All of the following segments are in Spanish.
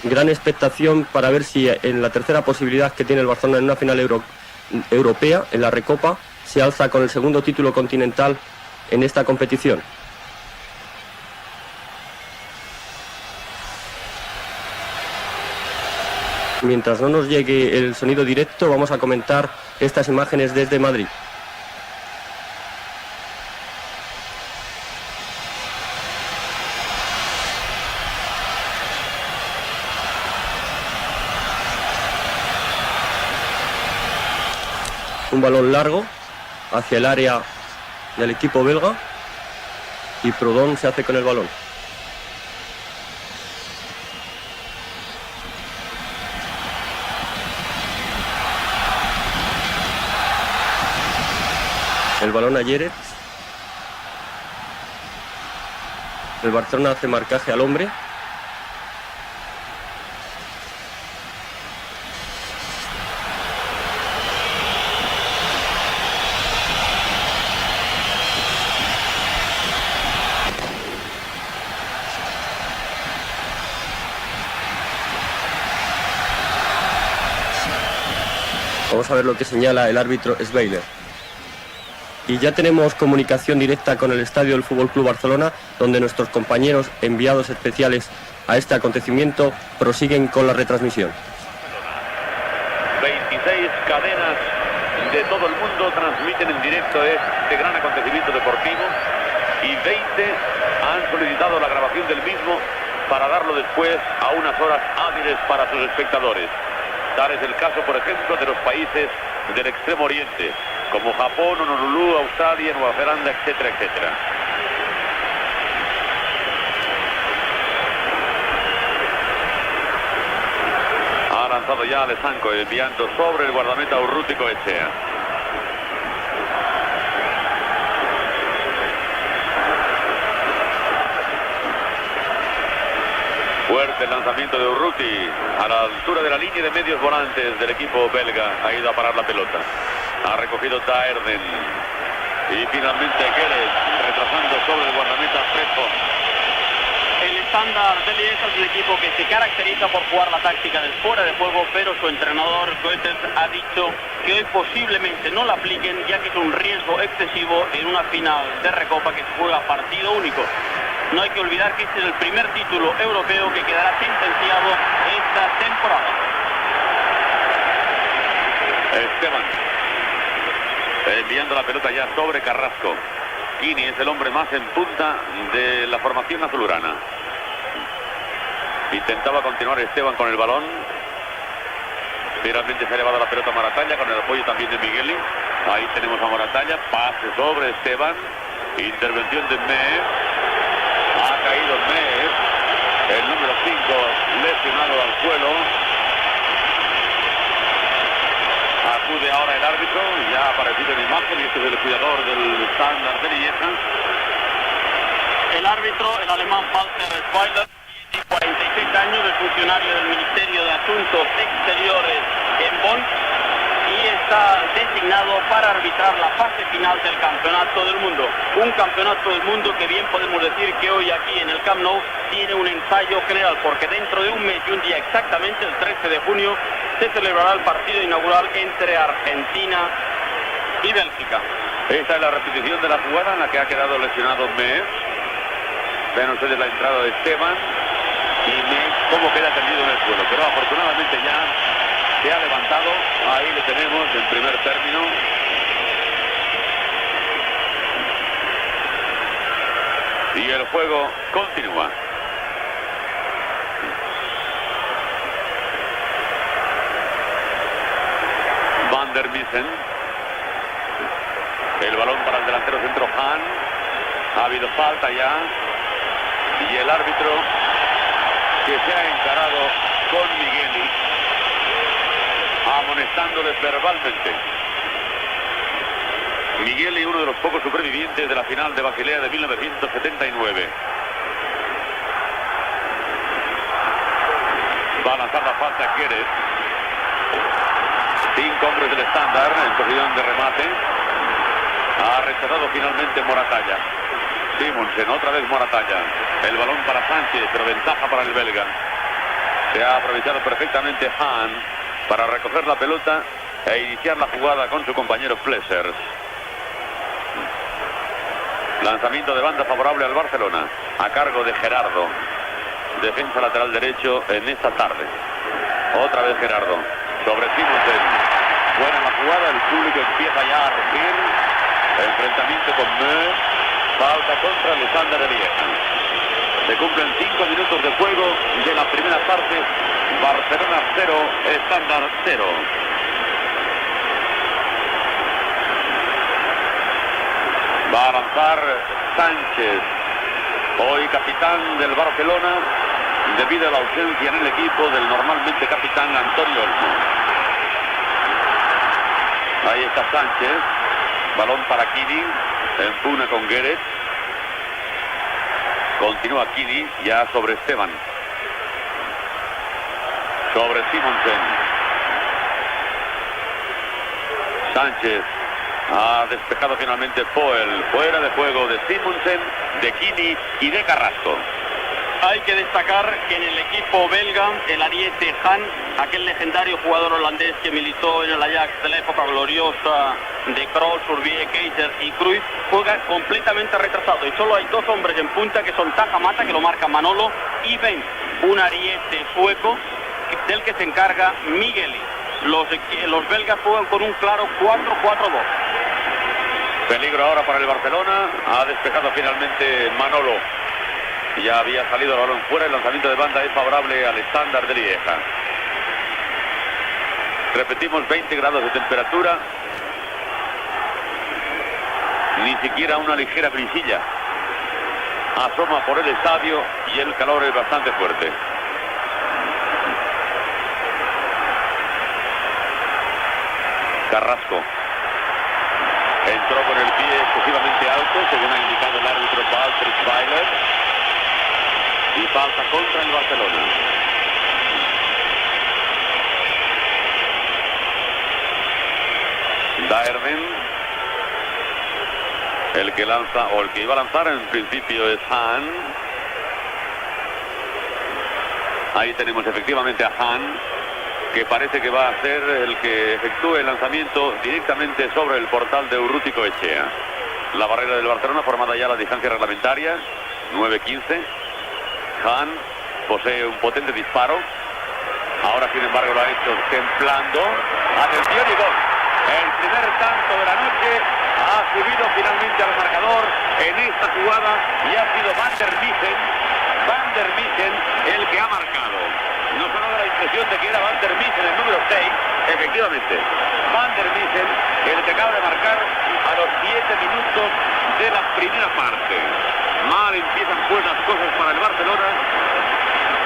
gran expectación para ver si en la tercera posibilidad que tiene el Barcelona en una final europea, en la Recopa, se alza con el segundo título continental en esta competición. Mientras no nos llegue el sonido directo, vamos a comentar estas imágenes desde Madrid. Un balón largo hacia el área del equipo belga y Proudhon se hace con el balón. El balón a Yeret. El Barcelona hace marcaje al hombre. Vamos a ver lo que señala el árbitro Sveiler. Y ya tenemos comunicación directa con el estadio del Fútbol Club Barcelona, donde nuestros compañeros enviados especiales a este acontecimiento prosiguen con la retransmisión. 26 cadenas de todo el mundo transmiten en directo este gran acontecimiento deportivo y 20 han solicitado la grabación del mismo para darlo después a unas horas hábiles para sus espectadores. Tal es el caso, por ejemplo, de los países del Extremo Oriente, como Japón, Honolulu, Australia, Nueva Zelanda, etcétera, etcétera. Ha lanzado ya Alessanco, enviando sobre el guardameta Urruti Coechea. Fuerte el lanzamiento de Urruti a la altura de la línea de medios volantes del equipo belga. Ha ido a parar la pelota. Ha recogido Taerden. Y finalmente Guedes retrasando sobre el guardameta Fredho. El Standard de Liège es un equipo que se caracteriza por jugar la táctica del fuera de juego, pero su entrenador Goethals ha dicho que hoy posiblemente no la apliquen, ya que es un riesgo excesivo en una final de Recopa que se juega partido único. No hay que olvidar que este es el primer título europeo que quedará sentenciado esta temporada. Esteban enviando la pelota ya sobre Carrasco. Quini es el hombre más en punta de la formación azulgrana. Intentaba continuar Esteban con el balón. Finalmente se ha llevado la pelota a Moratalla con el apoyo también de Migueli. Ahí tenemos a Moratalla. Pase sobre Esteban. Intervención de Mees. Ha caído Mees. El número 5 lesionado al suelo. Acude ahora el árbitro, ya ha aparecido en imagen, y este es el cuidador del Standard de Lieja. El árbitro, el alemán Walter Schweiler, tiene 46 años, es funcionario del Ministerio de Asuntos Exteriores en Bonn y está designado para arbitrar la fase final del Campeonato del Mundo. Un Campeonato del Mundo que bien podemos decir que hoy aquí en el Camp Nou tiene un ensayo general, porque dentro de un mes y un día exactamente, el 13 de junio, se celebrará el partido inaugural entre Argentina y Bélgica. Esta es la repetición de la jugada en la que ha quedado lesionado Mees. Ven ustedes la entrada de Esteban y Mees cómo queda tendido en el suelo, pero afortunadamente ya se ha levantado. Ahí le tenemos en primer término. Y el juego continúa. Van der Missen. El balón para el delantero centro Han. Ha habido falta ya. Y el árbitro que se ha encarado con Migueli, amonestándoles verbalmente. Migueli, uno de los pocos supervivientes de la final de Basilea de 1979. Va a lanzar la falta Guedes. 5 hombres del estándar en posición de remate. Ha rechazado finalmente Moratalla. Simonsen, otra vez Moratalla. El balón para Sánchez, pero ventaja para el belga. Se ha aprovechado perfectamente Hahn para recoger la pelota e iniciar la jugada con su compañero Flessers. Lanzamiento de banda favorable al Barcelona, a cargo de Gerardo, defensa lateral derecho en esta tarde. Otra vez Gerardo, sobre Simonsen. Buena la jugada, el público empieza ya a rugir. Enfrentamiento con Mö, falta contra Alexander de Lieja. Se cumplen 5 minutos de juego de la primera parte. Barcelona 0, Standard 0. Va a lanzar Sánchez, hoy capitán del Barcelona, debido a la ausencia en el equipo del normalmente capitán Antonio Olmo. Ahí está Sánchez, balón para Kini, empuna con Gueret. Continúa Kini, ya sobre Esteban. Sobre Simonsen. Sánchez. Ha despejado finalmente Poel. Fuera de juego de Simonsen, de Kini y de Carrasco. Hay que destacar que en el equipo belga, el ariete Hahn, aquel legendario jugador holandés que militó en el Ajax de la época gloriosa de Kroos, Urbié, Keizer y Cruyff, juega completamente retrasado. Y solo hay 2 hombres en punta, que son Taha Mata, que lo marca Manolo, y Ben, un ariete sueco del que se encarga Migueli. Los belgas juegan con un claro 4-4-2. Peligro ahora para el Barcelona. Ha despejado finalmente Manolo. Ya había salido el balón fuera. El lanzamiento de banda es favorable al Standard de Lieja. Repetimos, 20 grados de temperatura. Ni siquiera una ligera brisilla asoma por el estadio y el calor es bastante fuerte. Carrasco entró con el pie excesivamente alto, según ha indicado el árbitro Walter Weiler, y falta contra el Barcelona. Daerden, el que lanza, o el que iba a lanzar en principio es Hahn. Ahí tenemos efectivamente a Hahn, que parece que va a ser el que efectúe el lanzamiento directamente sobre el portal de Urruti Coetxea. La barrera del Barcelona, formada ya la distancia reglamentaria, 9-15. Hahn posee un potente disparo. Ahora, sin embargo, lo ha hecho templando. Atención y gol. El primer tanto de la noche ha subido finalmente al marcador en esta jugada y ha sido Van der Miesen el que ha marcado. Nos ha dado la impresión de que era Van der Miesen el número 6, efectivamente. Van der Miesen, el que acaba de marcar a los 7 minutos de la primera parte. Mal empiezan pues las cosas para el Barcelona,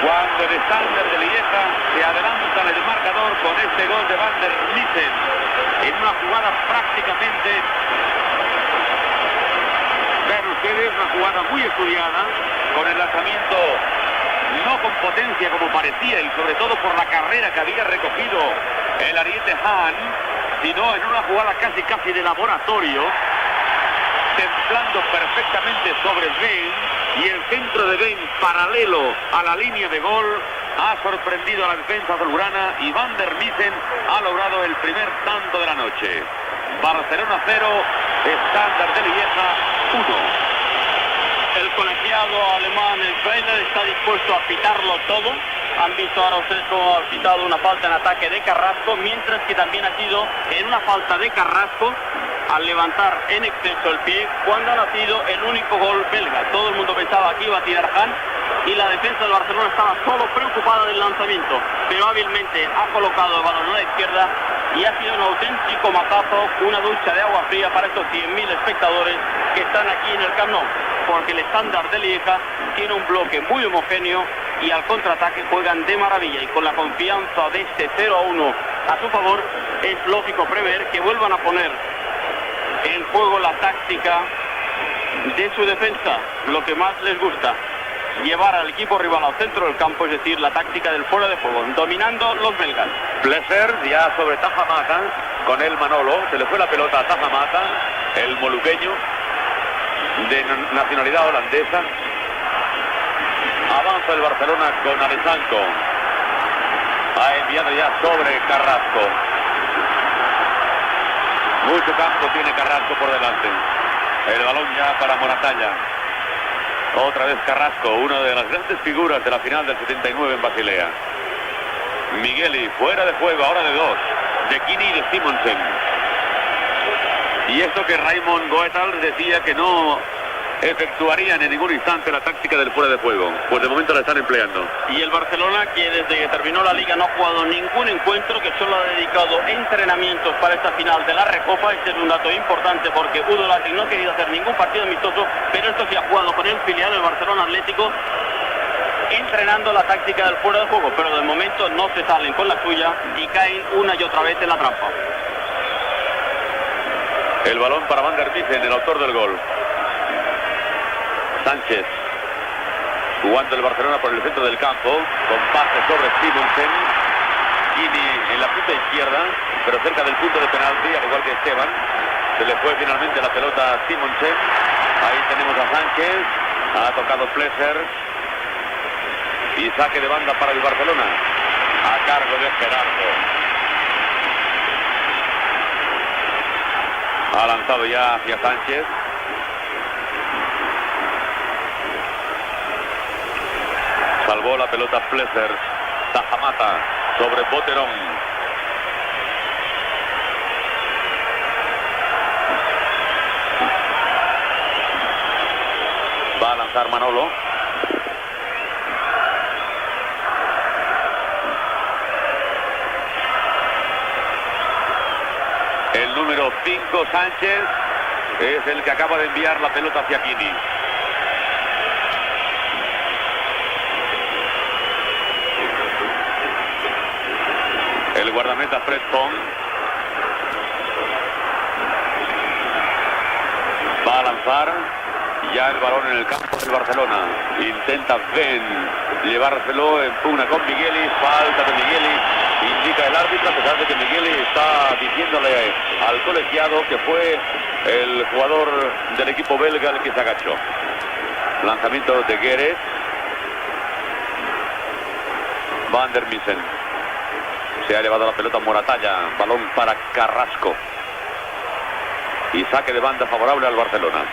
cuando el Standard de Lieja se adelanta en el marcador con este gol de Van der Miesen, en una jugada prácticamente, vean ustedes, una jugada muy estudiada, con el lanzamiento no con potencia como parecía, y sobre todo por la carrera que había recogido el ariete Hahn, sino en una jugada casi de laboratorio, templando perfectamente sobre Ben, y el centro de Ben paralelo a la línea de gol ha sorprendido a la defensa azulgrana, y Van der Miesen ha logrado el primer tanto de la noche. Barcelona 0, Standard de Lieja 1. El colegiado alemán Weiler está dispuesto a pitarlo todo. Han visto ahora ustedes cómo ha pitado una falta en ataque de Carrasco, mientras que también ha sido en una falta de Carrasco al levantar en exceso el pie, cuando ha nacido el único gol belga. Todo el mundo pensaba que iba a tirar Hahn, y la defensa del Barcelona estaba solo preocupada del lanzamiento, pero hábilmente ha colocado el balón a la izquierda y ha sido un auténtico matazo, una ducha de agua fría para estos 100.000 espectadores que están aquí en el Camp Nou, porque el Standard de Lieja tiene un bloque muy homogéneo y al contraataque juegan de maravilla, y con la confianza de este 0-1 a su favor es lógico prever que vuelvan a poner en juego la táctica de su defensa, lo que más les gusta, llevar al equipo rival al centro del campo, es decir, la táctica del fuera de juego, dominando los belgas. Plesser ya sobre Taha Mata, con el Manolo, se le fue la pelota a Taha Mata, el moluqueño de nacionalidad holandesa. Avanza el Barcelona con Alexandro. Ha enviado ya sobre Carrasco. Mucho campo tiene Carrasco por delante. El balón ya para Moratalla. Otra vez Carrasco, una de las grandes figuras de la final del 79 en Basilea. Migueli fuera de juego, ahora de dos. De Kini y de Simonsen. Y esto que Raymond Goethals decía que no efectuarían en ningún instante la táctica del fuera de juego. Pues de momento la están empleando. Y el Barcelona, que desde que terminó la Liga no ha jugado ningún encuentro, que solo ha dedicado entrenamientos para esta final de la Recopa. Este es un dato importante porque Udo Lattek no ha querido hacer ningún partido amistoso, pero esto sí ha jugado con el filial, el Barcelona Atlético, entrenando la táctica del fuera de juego, pero de momento no se salen con la suya y caen una y otra vez en la trampa. El balón para Van der Miessen, el autor del gol. Sánchez, jugando el Barcelona por el centro del campo, con pase sobre Simonsen. Kini en la punta izquierda, pero cerca del punto de penalti, al igual que Esteban. Se le fue finalmente la pelota a Simonsen. Ahí tenemos a Sánchez, ha tocado Plesser. Y saque de banda para el Barcelona, a cargo de Gerardo. Ha lanzado ya hacia Sánchez. Salvó la pelota Plesser. Tajamata sobre Boterón. Va a lanzar Manolo. El número 5, Sánchez, es el que acaba de enviar la pelota hacia Kini. El guardameta Fred Pong va a lanzar ya el balón en el campo del Barcelona. Intenta Ben llevárselo, empugna con Migueli, falta de Migueli, indica el árbitro, a pesar de que Migueli está diciéndole al colegiado que fue el jugador del equipo belga el que se agachó. Lanzamiento de Guedes. Van der Miessen. Se ha elevado la pelota Moratalla, balón para Carrasco. Y saque de banda favorable al Barcelona.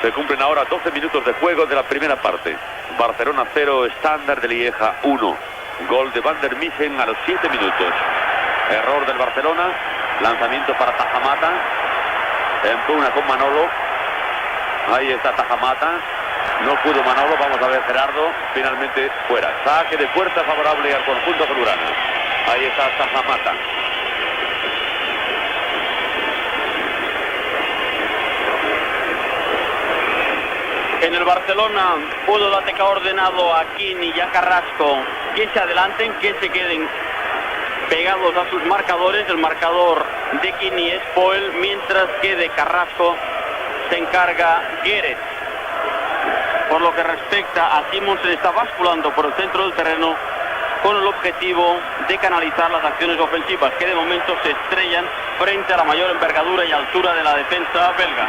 Se cumplen ahora 12 minutos de juego de la primera parte. Barcelona 0, Standard de Lieja 1. Gol de Van der Miessen a los 7 minutos. Error del Barcelona. Lanzamiento para Tajamata. Empugna con Manolo. Ahí está Tajamata. No pudo Manolo. Vamos a ver Gerardo. Finalmente fuera. Saque de puerta favorable al conjunto azulgrana. Ahí está Tajamata. En el Barcelona, Udo Lattek ha ordenado a Kini y a Carrasco que se adelanten, que se queden pegados a sus marcadores. El marcador de Kini es Poel, mientras que de Carrasco se encarga Guedes. Por lo que respecta a Simonsen, está basculando por el centro del terreno con el objetivo de canalizar las acciones ofensivas, que de momento se estrellan frente a la mayor envergadura y altura de la defensa belga.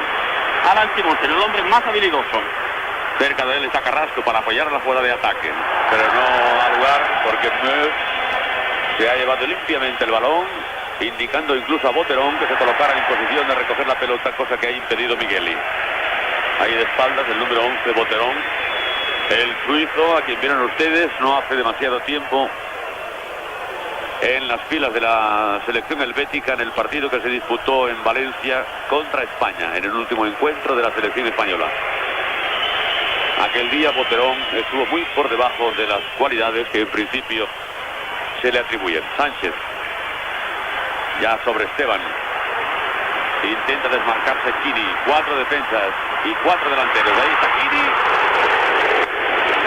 Alan Simonsen, el hombre más habilidoso. Cerca de él está Carrasco para apoyar la jugada de ataque, pero no a lugar porque Meus se ha llevado limpiamente el balón, indicando incluso a Boterón que se colocara en posición de recoger la pelota, cosa que ha impedido Migueli. Ahí de espaldas el número 11, Boterón. El suizo, a quien vieron ustedes, no hace demasiado tiempo en las filas de la selección helvética en el partido que se disputó en Valencia contra España, en el último encuentro de la selección española. Aquel día Boterón estuvo muy por debajo de las cualidades que en principio se le atribuyen. Sánchez, ya sobre Esteban. Intenta desmarcarse Kini. 4 defensas y 4 delanteros. Ahí está Kini.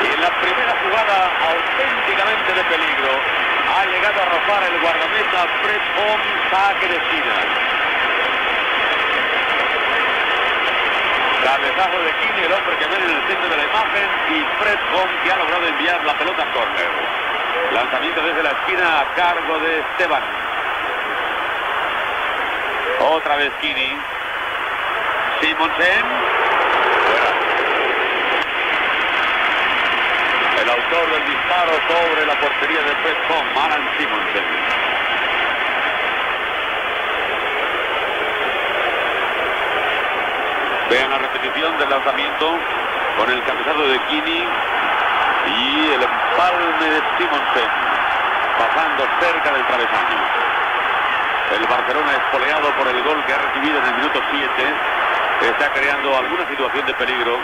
Y en la primera jugada auténticamente de peligro ha llegado a rozar el guardameta Fred Pong, saque de esquina. Cabezazo de Kini, el hombre que ven en el centro de la imagen, y Fred Pong, que ha logrado enviar la pelota a córner. Lanzamiento desde la esquina a cargo de Esteban. Otra vez Kini. Simonsen. Fuera. el autor del disparo sobre la portería de West Ham, Allan Simonsen. Vean la repetición del lanzamiento con el cabezazo de Kini y el empalme de Simonsen, pasando cerca del travesaño. El Barcelona, espoleado por el gol que ha recibido en el minuto 7, está creando alguna situación de peligro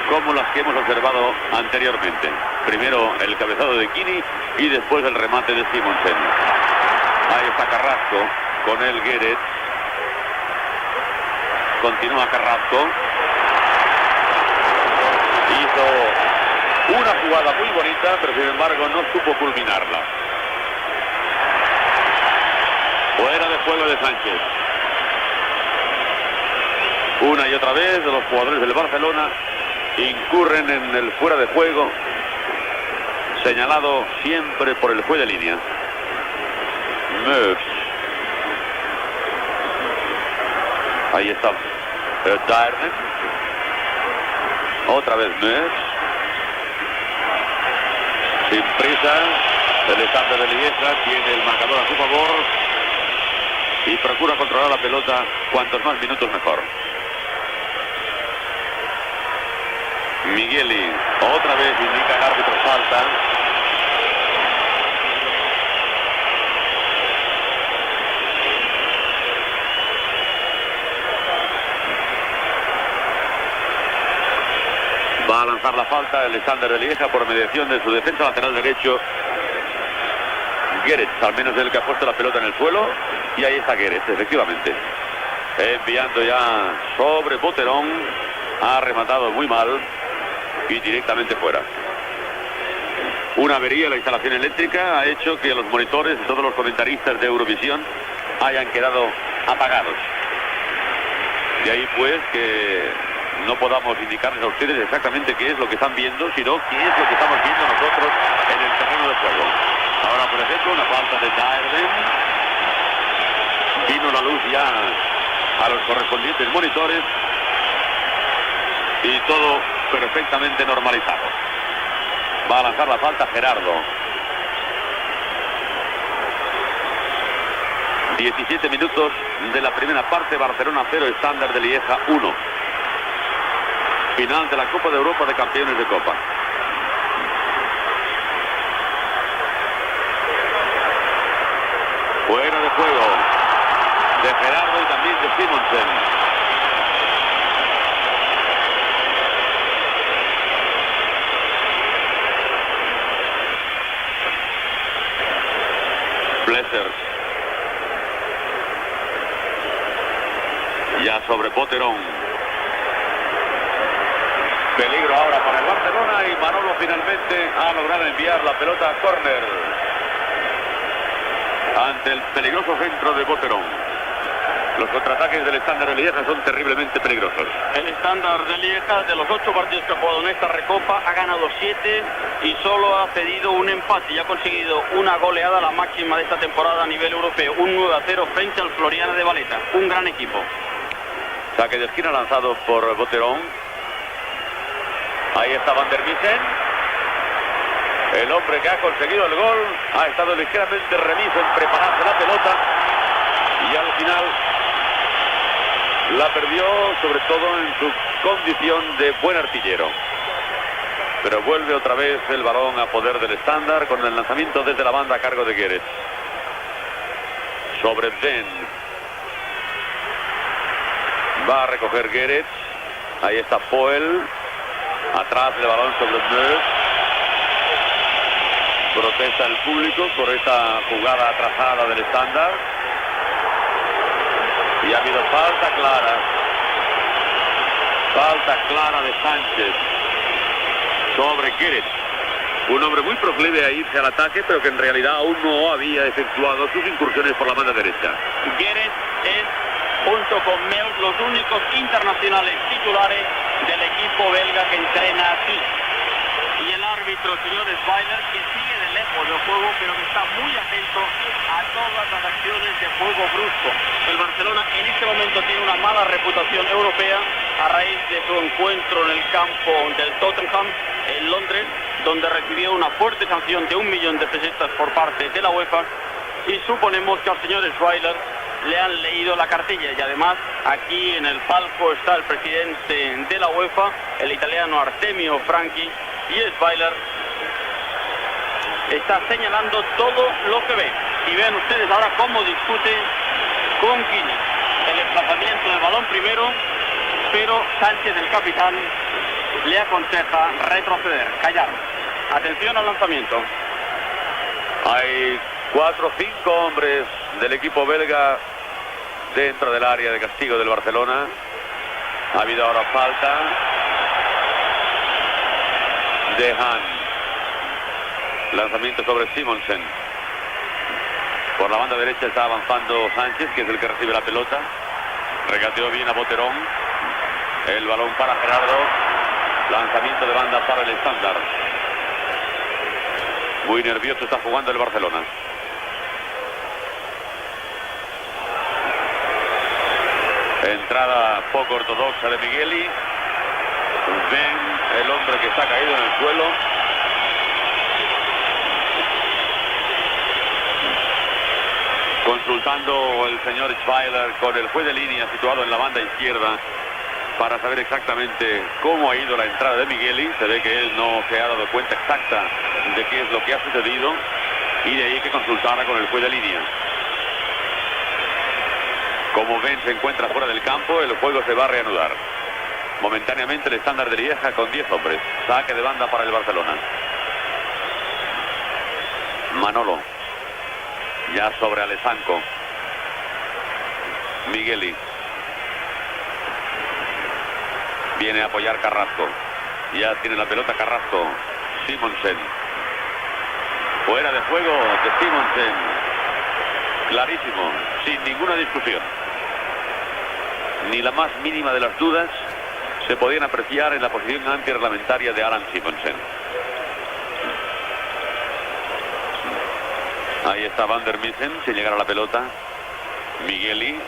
como las que hemos observado anteriormente. Primero el cabezazo de Kini y después el remate de Simonsen. Ahí está Carrasco, con el Guéret. Continúa Carrasco. Hizo una jugada muy bonita, pero sin embargo no supo culminarla. Fuera de juego de Sánchez. Una y otra vez de los jugadores del Barcelona incurren en el fuera de juego, señalado siempre por el juez de línea. Meus. Ahí está Darden. Otra vez Meus. Sin prisa, el Standard de Lieja tiene el marcador a su favor y procura controlar la pelota cuantos más minutos mejor. Migueli, otra vez indica el árbitro falta. Va a lanzar la falta el Standard de Lieja por mediación de su defensa lateral derecho, Guéret, al menos el que ha puesto la pelota en el suelo. Y ahí está Guéret, efectivamente. Enviando ya sobre Boterón. Ha rematado muy mal y directamente fuera. Una avería en la instalación eléctrica ha hecho que los monitores y todos los comentaristas de Eurovisión hayan quedado apagados. De ahí pues que no podamos indicarles a ustedes exactamente qué es lo que están viendo, sino qué es lo que estamos viendo nosotros en el terreno de juego. Ahora, por ejemplo, una falta de Darden. Vino la luz ya a los correspondientes monitores y todo perfectamente normalizado. Va a lanzar la falta Gerardo. 17 minutos de la primera parte. Barcelona 0, Standard de Lieja 1. Final de la Copa de Europa de Campeones de Copa. Fuera de juego de Gerardo y también de Simonsen. Blessers. Ya sobre Boterón. Peligro ahora para el Barcelona y Manolo finalmente ha logrado enviar la pelota a córner ante el peligroso centro de Boterón. Los contraataques del Standard de Lieja son terriblemente peligrosos. El Standard de Lieja, de los 8 partidos que ha jugado en esta recopa, ha ganado 7 y solo ha cedido un empate y ha conseguido una goleada, la máxima de esta temporada a nivel europeo. Un 9-0 frente al Floriana de Valeta. Un gran equipo. Saque de esquina lanzado por Boterón. Ahí está Van der Missen. El hombre que ha conseguido el gol ha estado ligeramente remiso en prepararse la pelota y al final la perdió, sobre todo en su condición de buen artillero. Pero vuelve otra vez el balón a poder del Standard con el lanzamiento desde la banda a cargo de Guéret. Sobre Den. Va a recoger Guéret. Ahí está Poel. Atrás el balón sobre Meus. Protesta el público por esta jugada atrasada del Standard. Y ha habido falta clara. Falta clara de Sánchez sobre Guéret. Un hombre muy proclive a irse al ataque, pero que en realidad aún no había efectuado sus incursiones por la banda derecha. Guéret es, junto con Meus, los únicos internacionales titulares del equipo belga que entrena aquí. Y el árbitro, el señor Zweiler, que sigue de lejos del juego, pero que está muy atento a todas las acciones de juego brusco. El Barcelona en este momento tiene una mala reputación europea a raíz de su encuentro en el campo del Tottenham en Londres, donde recibió una fuerte sanción de 1 millón de pesetas por parte de la UEFA, y suponemos que al señor Schweiler le han leído la cartilla. Y además aquí en el palco está el presidente de la UEFA, el italiano Artemio Franchi, y Schweiler está señalando todo lo que ve. Y vean ustedes ahora cómo discute con Kini. El desplazamiento del balón primero, pero Sánchez, el capitán, le aconseja retroceder, callar. Atención al lanzamiento. Hay 4 o 5 hombres del equipo belga dentro del área de castigo del Barcelona. Ha habido ahora falta de Han. Lanzamiento sobre Simonsen. Por la banda derecha está avanzando Sánchez, que es el que recibe la pelota. Regateó bien a Boterón. El balón para Gerardo. Lanzamiento de banda para el estándar. Muy nervioso está jugando el Barcelona. Entrada poco ortodoxa de Migueli. Ven el hombre que está caído en el suelo. Consultando el señor Schweiler con el juez de línea situado en la banda izquierda para saber exactamente cómo ha ido la entrada de Migueli. Se ve que él no se ha dado cuenta exacta de qué es lo que ha sucedido, y de ahí que consultara con el juez de línea. Como ven, se encuentra fuera del campo. El juego se va a reanudar momentáneamente. El estándar de Lieja con 10 hombres. Saque de banda para el Barcelona. Manolo ya sobre Alessanco. Migueli viene a apoyar Carrasco. Ya tiene la pelota Carrasco. Simonsen. Fuera de juego de Simonsen. Clarísimo, sin ninguna discusión. Ni la más mínima de las dudas se podían apreciar en la posición antirreglamentaria de Alan Simonsen. Ahí está Van der Missen sin llegar a la pelota. Migueli.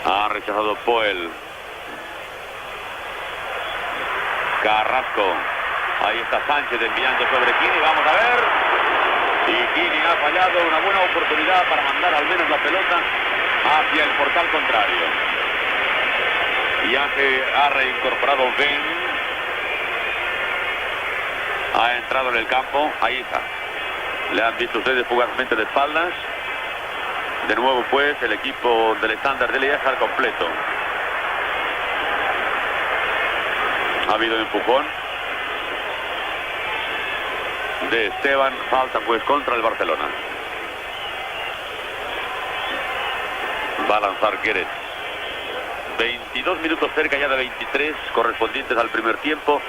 Ha rechazado Poel. Carrasco. Ahí está Sánchez enviando sobre Kini. Vamos a ver. Y Kini ha fallado una buena oportunidad para mandar al menos la pelota hacia el portal contrario. Ya se ha reincorporado Ben. Ha entrado en el campo. Ahí está. Le han visto ustedes fugazmente de espaldas. De nuevo pues el equipo del estándar de Lieja al completo. Ha habido empujón de Esteban. Falta pues contra el Barcelona. Va a lanzar Gueret. 22 minutos cerca ya de 23 correspondientes al primer tiempo.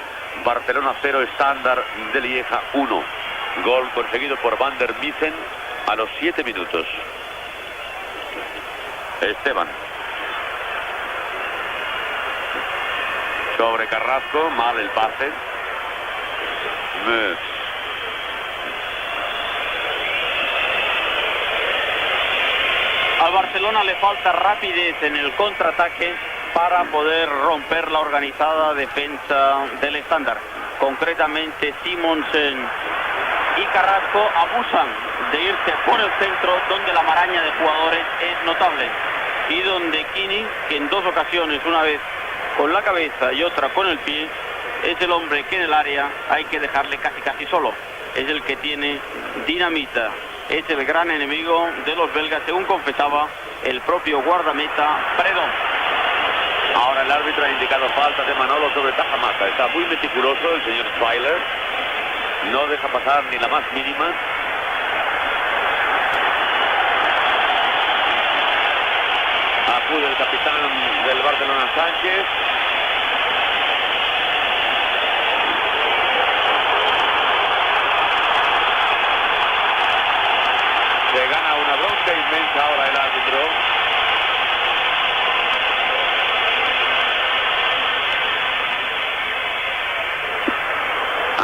Barcelona 0, estándar de Lieja 1. Gol conseguido por Van der Missen a los 7 minutos. Esteban. Sobre Carrasco, mal el pase. Meus. Al Barcelona le falta rapidez en el contraataque para poder romper la organizada defensa del estándar. Concretamente Simonsen y Carrasco abusan de irse por el centro, donde la maraña de jugadores es notable, y donde Kini, que en 2 ocasiones, una vez con la cabeza y otra con el pie, es el hombre que en el área hay que dejarle casi solo. Es el que tiene dinamita. Es el gran enemigo de los belgas, según confesaba el propio guardameta Predom. Ahora el árbitro ha indicado falta de Manolo sobre Tajamata. Está muy meticuloso el señor Schweiler. No deja pasar ni la más mínima. Acude el capitán del Barcelona, Sánchez. Se gana una bronca inmensa ahora el árbitro.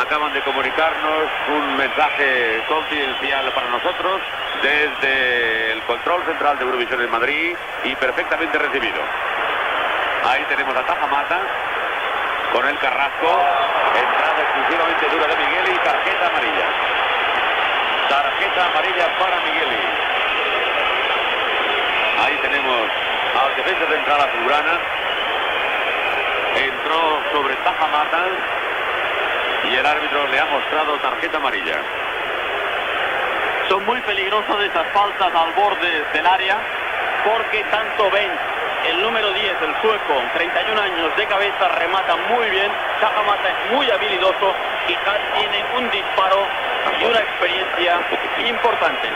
Acaban de comunicarnos un mensaje confidencial para nosotros desde el control central de Eurovisión en Madrid, y perfectamente recibido. Ahí tenemos a Tajamata con el Carrasco. Entrada exclusivamente dura de Migueli y tarjeta amarilla. Tarjeta amarilla para Migueli. Ahí tenemos al defensa central azulgrana. Entró sobre Tajamata y el árbitro le ha mostrado tarjeta amarilla. Son muy peligrosas esas faltas al borde del área, porque tanto Ben, el número 10, el sueco, 31 años de cabeza, remata muy bien. Tajamata es muy habilidoso y Hall tiene un disparo y una experiencia importante.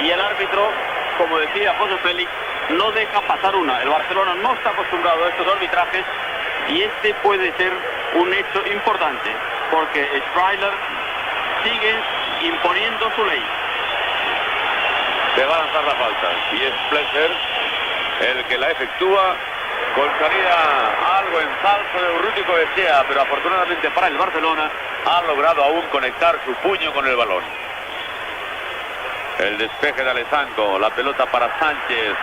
Y el árbitro, como decía José Félix, no deja pasar una. El Barcelona no está acostumbrado a estos arbitrajes y este puede ser un hecho importante, porque Spreidler sigue imponiendo su ley. Se va a lanzar la falta y es Plesser el que la efectúa con salida algo en falso de Urrutico Echea, pero afortunadamente para el Barcelona ha logrado aún conectar su puño con el balón. El despeje de Alessandro, la pelota para Sánchez,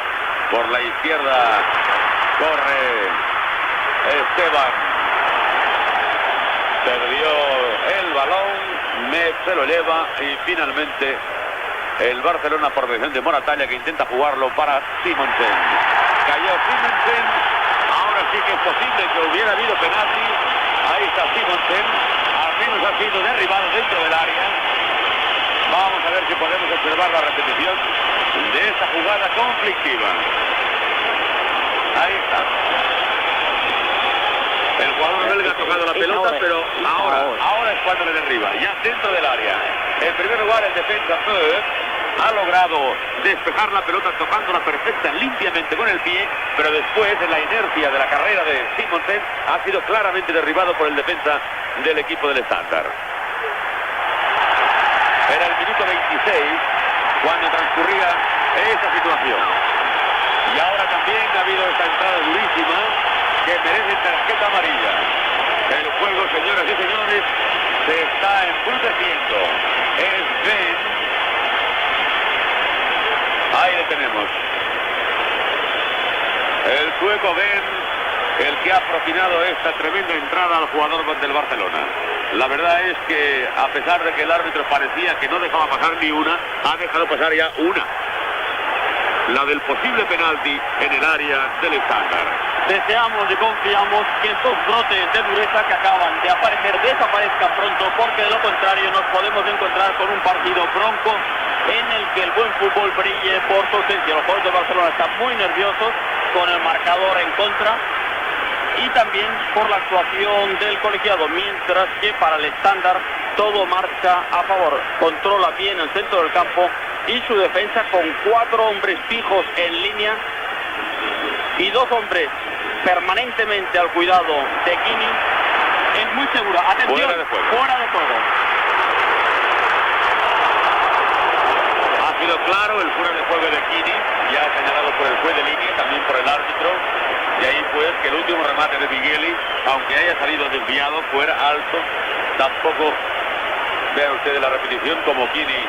por la izquierda corre Esteban, perdió el balón, se lo lleva y finalmente el Barcelona por decisión de Moratalla, que intenta jugarlo para Simonsen. Cayó Simonsen, ahora sí que es posible que hubiera habido penalti. Ahí está Simonsen, al menos ha sido derribado dentro del área. Vamos a ver si podemos observar la repetición de esta jugada conflictiva. Ahí está. El jugador belga ha tocado la pelota, pero ahora es cuando le derriba, ya dentro del área. En primer lugar, el defensa ha logrado despejar la pelota tocándola perfecta, limpiamente con el pie, pero después, en la inercia de la carrera de Simonsen, ha sido claramente derribado por el defensa del equipo del Standard. Era el minuto 26 cuando transcurría esta situación. Y ahora también ha habido esta entrada durísima que merece tarjeta amarilla. El juego, señoras y señores, se está embruteciendo. Es Ben. Ahí le tenemos. El sueco Ben, el que ha propinado esta tremenda entrada al jugador del Barcelona. La verdad es que, a pesar de que el árbitro parecía que no dejaba pasar ni una, ha dejado pasar ya una. La del posible penalti en el área del estándar. Deseamos y confiamos que estos brotes de dureza que acaban de aparecer desaparezcan pronto, porque de lo contrario nos podemos encontrar con un partido bronco en el que el buen fútbol brille por su ausencia. Los jugadores de Barcelona están muy nerviosos con el marcador en contra y también por la actuación del colegiado, mientras que para el estándar todo marcha a favor. Controla bien el centro del campo y su defensa con 4 hombres fijos en línea y 2 hombres permanentemente al cuidado de Kini. Es muy segura. Atención, fuera de juego. Ha sido claro el fuera de juego de Kini, ya señalado por el juez de línea, también por el árbitro. Y ahí pues que el último remate de Migueli, aunque haya salido desviado, fuera alto, tampoco, vean ustedes la repetición, como Kini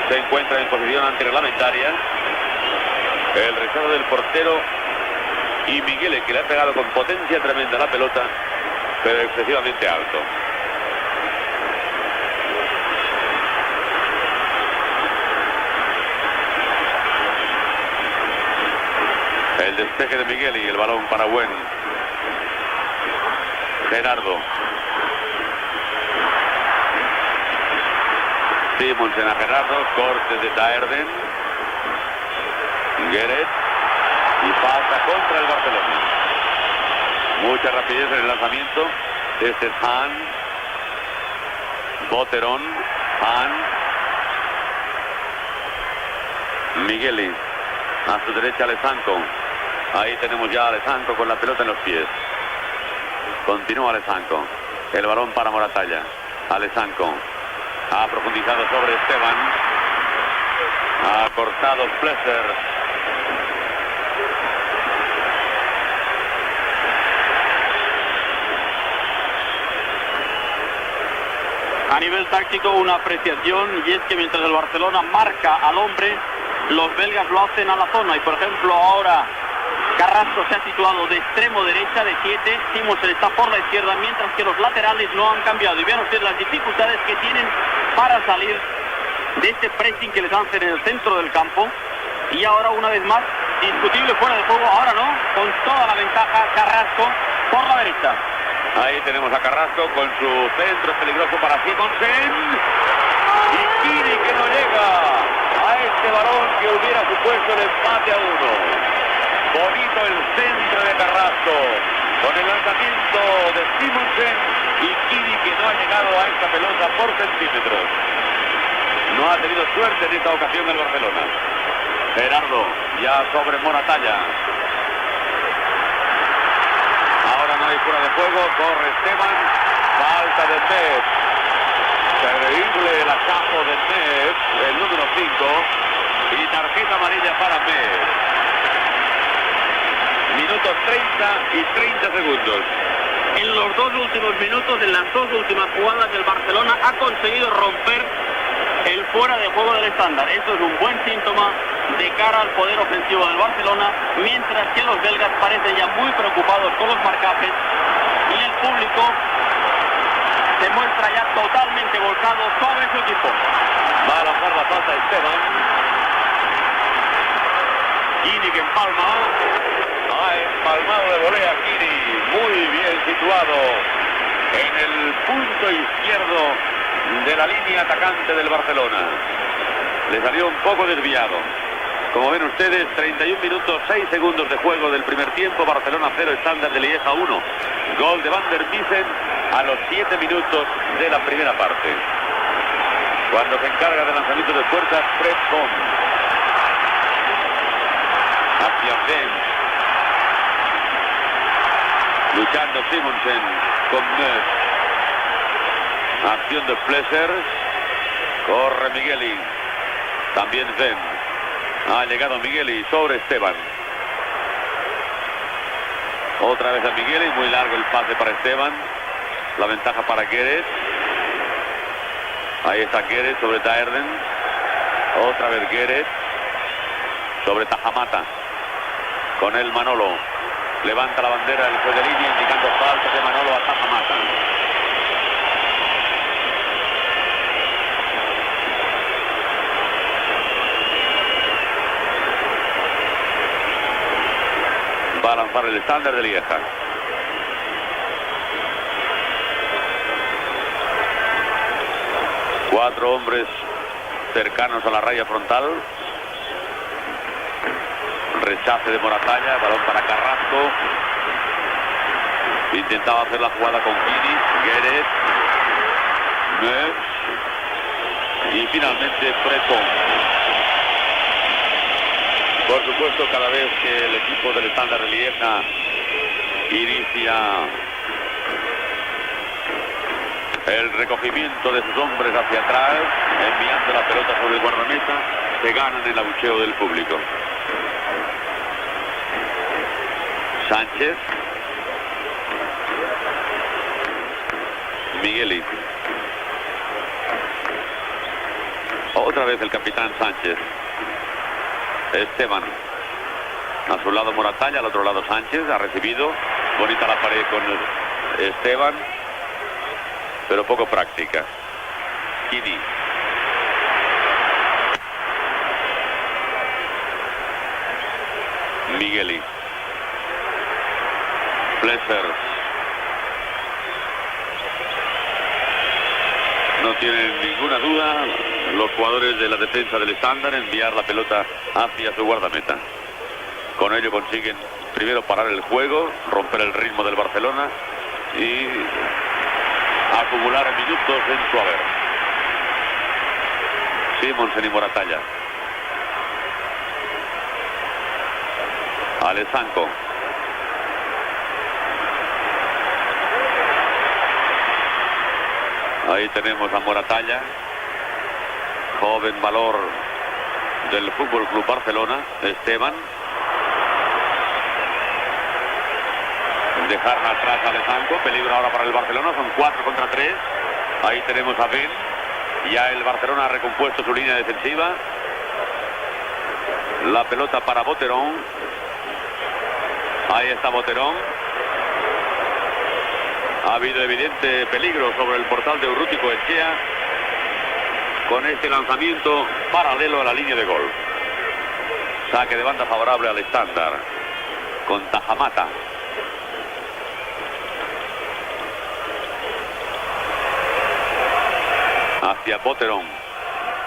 se encuentra en posición antirreglamentaria. El rechazo del portero y Migueli, que le ha pegado con potencia tremenda la pelota, pero excesivamente alto. El despeje de Miguel y el balón para Buen. Gerardo. Simonsen a Gerardo. Corte de Taerden. Gueret. Y falta contra el Barcelona. Mucha rapidez en el lanzamiento. Este es Han. Boterón. Han. Migueli. A su derecha Alessandro. Ahí tenemos ya a Alessandro con la pelota en los pies. Continúa Alessandro. El balón para Moratalla. Alessandro. Ha profundizado sobre Esteban. Ha cortado Plesser. A nivel táctico, una apreciación, y es que mientras el Barcelona marca al hombre, los belgas lo hacen a la zona. Y por ejemplo ahora Carrasco se ha situado de extremo derecha, de 7. Simonsen está por la izquierda, mientras que los laterales no han cambiado. Y vean ustedes las dificultades que tienen para salir de este pressing que les hacen en el centro del campo. Y ahora, una vez más, discutible fuera de juego. Ahora no, con toda la ventaja Carrasco por la derecha. Ahí tenemos a Carrasco con su centro peligroso para Simonsen. Y Kiri que no llega a este balón que hubiera supuesto el empate a 1. Bonito el centro de Carrasco con el lanzamiento de Simonsen y Kiri que no ha llegado a esta pelota por centímetros. No ha tenido suerte en esta ocasión el Barcelona. Gerardo ya sobre Moratalla. Ahora no hay fuera de juego, corre Esteban, falta de Ned. Terrible el acapo de Ned, el número 5, y tarjeta amarilla para Ned. Minutos 30 y 30 segundos. En los 2 últimos minutos, en las 2 últimas jugadas del Barcelona, ha conseguido romper el fuera de juego del estándar. Esto es un buen síntoma de cara al poder ofensivo del Barcelona, mientras que los belgas parecen ya muy preocupados con los marcajes y el público se muestra ya totalmente volcado sobre su equipo. Va a lanzar la falta Esteban. Kiri que empalma. Ha empalmado de volea Kiri. Muy bien situado en el punto izquierdo de la línea atacante del Barcelona. Le salió un poco desviado. Como ven ustedes, 31 minutos 6 segundos de juego del primer tiempo. Barcelona 0, Standard de Lieja 1. Gol de Van der Biesen a los 7 minutos de la primera parte. Cuando se encarga del lanzamiento de fuerzas, Fred Kohn. Hacia Fens. Luchando Simonsen con Nös. Acción de Flessers. Corre Migueli. También Fens. Ha llegado Migueli sobre Esteban. Otra vez a Migueli. Muy largo el pase para Esteban. La ventaja para Guedes. Ahí está Guedes sobre Taerden. Otra vez Guedes sobre Tajamata. Con el Manolo. Levanta la bandera del juez de línea indicando falta de Manolo a Tajamata. Va a lanzar el estándar de Lieja. Cuatro hombres cercanos a la raya frontal. Rechace de Moratalla, balón para Carrasco. Intentaba hacer la jugada con Kini, Guedes, Nös y finalmente Fred Kohn. Por supuesto, cada vez que el equipo del Standard de Lieja inicia el recogimiento de sus hombres hacia atrás, enviando la pelota sobre el guardameta, se ganan el abucheo del público. Sánchez. Migueli. Otra vez el capitán Sánchez. Esteban. A su lado Moratalla, al otro lado Sánchez. Ha recibido. Bonita la pared con Esteban. Pero poco práctica. Kini. Migueli. Flessers. No tienen ninguna duda los jugadores de la defensa del estándar enviar la pelota hacia su guardameta. Con ello consiguen primero parar el juego, romper el ritmo del Barcelona y acumular minutos en su haber. Simonsen y Moratalla. Alessandro. Ahí tenemos a Moratalla, joven valor del Fútbol Club Barcelona. Esteban. Dejaron atrás a Alessandro, peligro ahora para el Barcelona, son 4 contra 3. Ahí tenemos a Ben. Ya el Barcelona ha recompuesto su línea defensiva. La pelota para Boterón. Ahí está Boterón. Ha habido evidente peligro sobre el portal de Urruti Coetxea con este lanzamiento paralelo a la línea de gol. Saque de banda favorable al Standard con Tajamata. Hacia Boterón.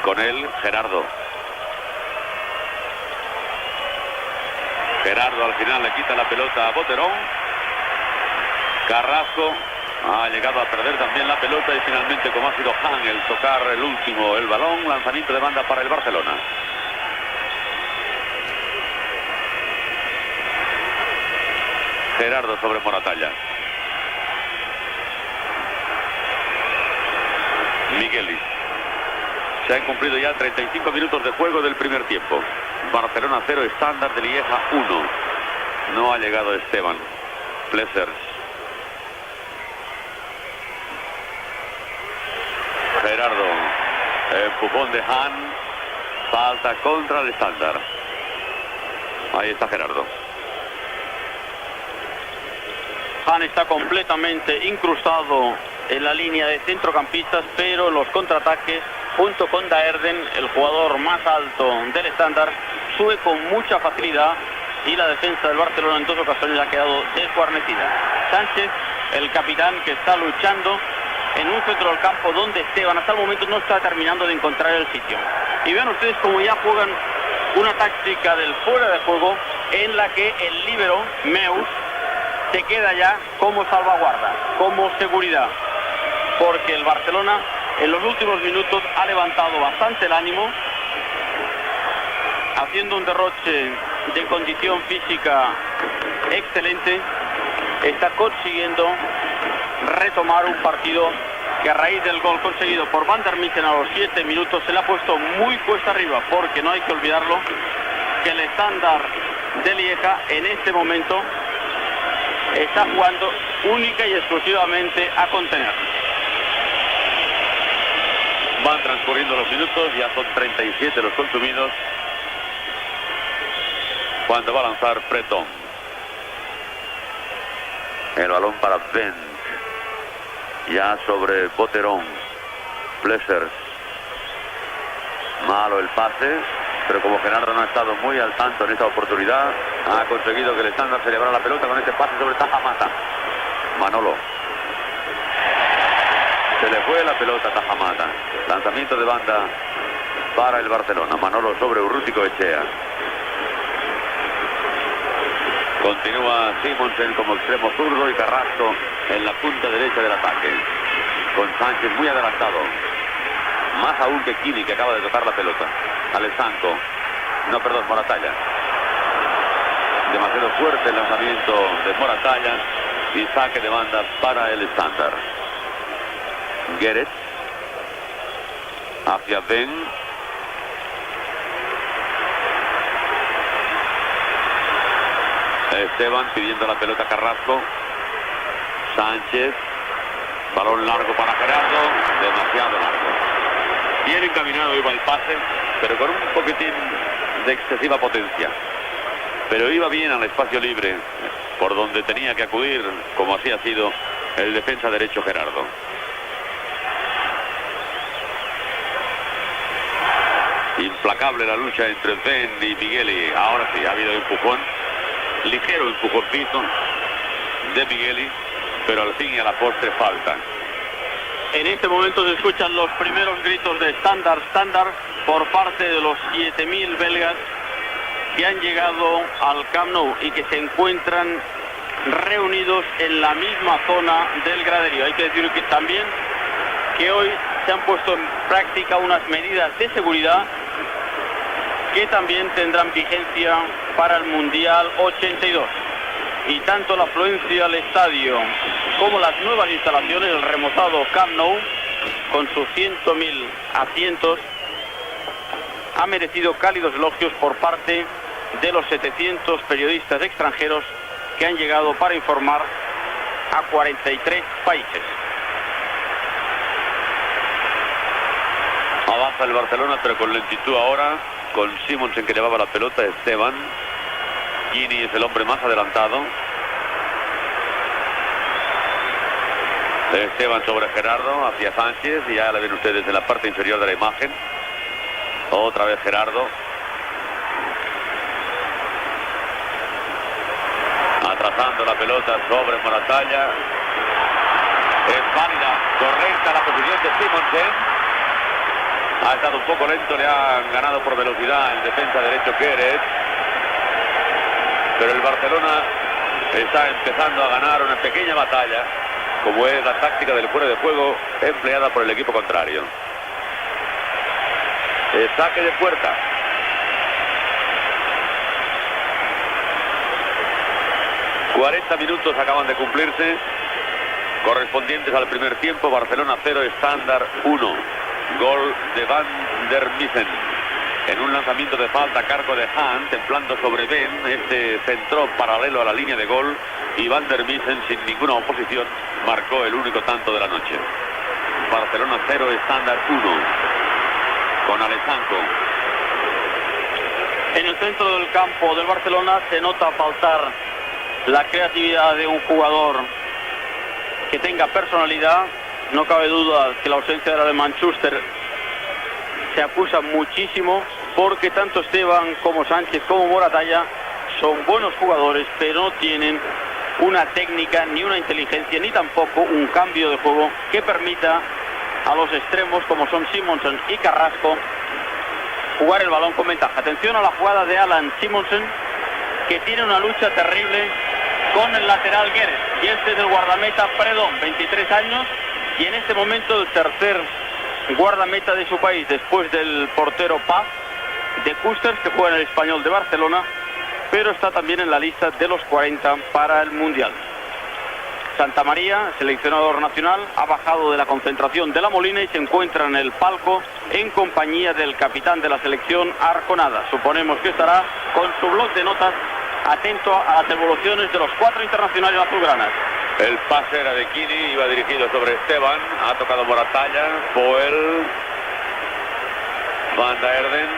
Con él Gerardo. Gerardo al final le quita la pelota a Boterón. Carrasco ha llegado a perder también la pelota y finalmente, como ha sido Han el tocar el último el balón, lanzamiento de banda para el Barcelona. Gerardo sobre Moratalla. Miguelis. Se han cumplido ya 35 minutos de juego del primer tiempo. Barcelona 0, Standard de Lieja 1. No ha llegado Esteban. Plessers. Gerardo. Empujón de Han. Falta contra el Standard. Ahí está Gerardo. Han está completamente incrustado en la línea de centrocampistas, pero en los contraataques, junto con Daerden, el jugador más alto del Standard, sube con mucha facilidad y la defensa del Barcelona en dos ocasiones ha quedado desguarnecida. Sánchez, el capitán, que está luchando en un centro del campo donde Esteban hasta el momento no está terminando de encontrar el sitio. Y vean ustedes cómo ya juegan una táctica del fuera de juego en la que el líbero, Meus, se queda ya como salvaguarda, como seguridad, porque el Barcelona en los últimos minutos ha levantado bastante el ánimo, haciendo un derroche de condición física excelente. Está consiguiendo retomar un partido que a raíz del gol conseguido por Van der Mitten a los 7 minutos se le ha puesto muy cuesta arriba, porque no hay que olvidarlo que el Standard de Lieja en este momento está jugando única y exclusivamente a contener. Van transcurriendo los minutos, ya son 37 los consumidos, cuando va a lanzar Pretón. El balón para Bent, ya sobre Boterón. Plessers. Malo el pase, pero como Gerardo no ha estado muy al tanto en esta oportunidad, ha conseguido que el Standard se llevara la pelota con este pase sobre Tajamata. Manolo. Se le fue la pelota a Tajamata. Lanzamiento de banda para el Barcelona. Manolo sobre Urruti Coetxea. Continúa Simonsen como extremo zurdo y Carrasco en la punta derecha del ataque. Con Sánchez muy adelantado. Más aún que Kini, que acaba de tocar la pelota. Alessanco. No, perdón, Moratalla. Demasiado fuerte el lanzamiento de Moratalla y saque de banda para el Standard. Gueret. Hacia Ben. Esteban pidiendo la pelota a Carrasco. Sánchez. Balón largo para Gerardo. Demasiado largo. Bien encaminado iba el pase, pero con un poquitín de excesiva potencia. Pero iba bien al espacio libre, por donde tenía que acudir, como así ha sido el defensa derecho Gerardo. Implacable la lucha entre Ben y Migueli. Ahora sí, ha habido empujón. Ligero empujoncito de Migueli, pero al fin y a la postre falta. En este momento se escuchan los primeros gritos de Standard por parte de los 7.000 belgas que han llegado al Camp Nou y que se encuentran reunidos en la misma zona del graderío. Hay que decir que también que hoy se han puesto en práctica unas medidas de seguridad que también tendrán vigencia para el Mundial 82. Y tanto la afluencia al estadio como las nuevas instalaciones, el remozado Camp Nou, con sus 100.000 asientos, ha merecido cálidos elogios por parte de los 700 periodistas extranjeros que han llegado para informar a 43 países. Avanza el Barcelona, pero con lentitud ahora, con Simonsen que llevaba la pelota, Esteban. Kini es el hombre más adelantado. Esteban sobre Gerardo, hacia Sánchez, y ya la ven ustedes en la parte inferior de la imagen. Otra vez Gerardo. Atrasando la pelota sobre Moratalla. Es válida, correcta la posición de Simonsen. Ha estado un poco lento, le han ganado por velocidad el defensa derecho Queret. Pero el Barcelona está empezando a ganar una pequeña batalla, como es la táctica del fuera de juego empleada por el equipo contrario. El saque de puerta. ...40 minutos acaban de cumplirse... correspondientes al primer tiempo. Barcelona 0, Standard 1. Gol de Van der Missen. En un lanzamiento de falta a cargo de Han, templando sobre Ben. Este centró paralelo a la línea de gol. Y Van der Missen, sin ninguna oposición, marcó el único tanto de la noche. Barcelona 0, Standard 1. Con Alexandro. En el centro del campo del Barcelona se nota faltar la creatividad de un jugador que tenga personalidad. No cabe duda que la ausencia del alemán Schuster se acusa muchísimo, porque tanto Esteban como Sánchez como Moratalla son buenos jugadores, pero no tienen una técnica, ni una inteligencia, ni tampoco un cambio de juego que permita a los extremos, como son Simonsen y Carrasco, jugar el balón con ventaja. Atención a la jugada de Alan Simonsen, que tiene una lucha terrible con el lateral Guedes, y este es el guardameta Predón, 23 años, y en este momento el tercer guardameta de su país, después del portero Paz de Custers, que juega en el Español de Barcelona, pero está también en la lista de los 40 para el Mundial. Santamaría, seleccionador nacional, ha bajado de la concentración de La Molina y se encuentra en el palco en compañía del capitán de la selección, Arconada. Suponemos que estará con su blog de notas atento a las evoluciones de los 4 internacionales azulgranas. El pase era de Kini, iba dirigido sobre Esteban, ha tocado Moratalla, Poel, Van der Erden,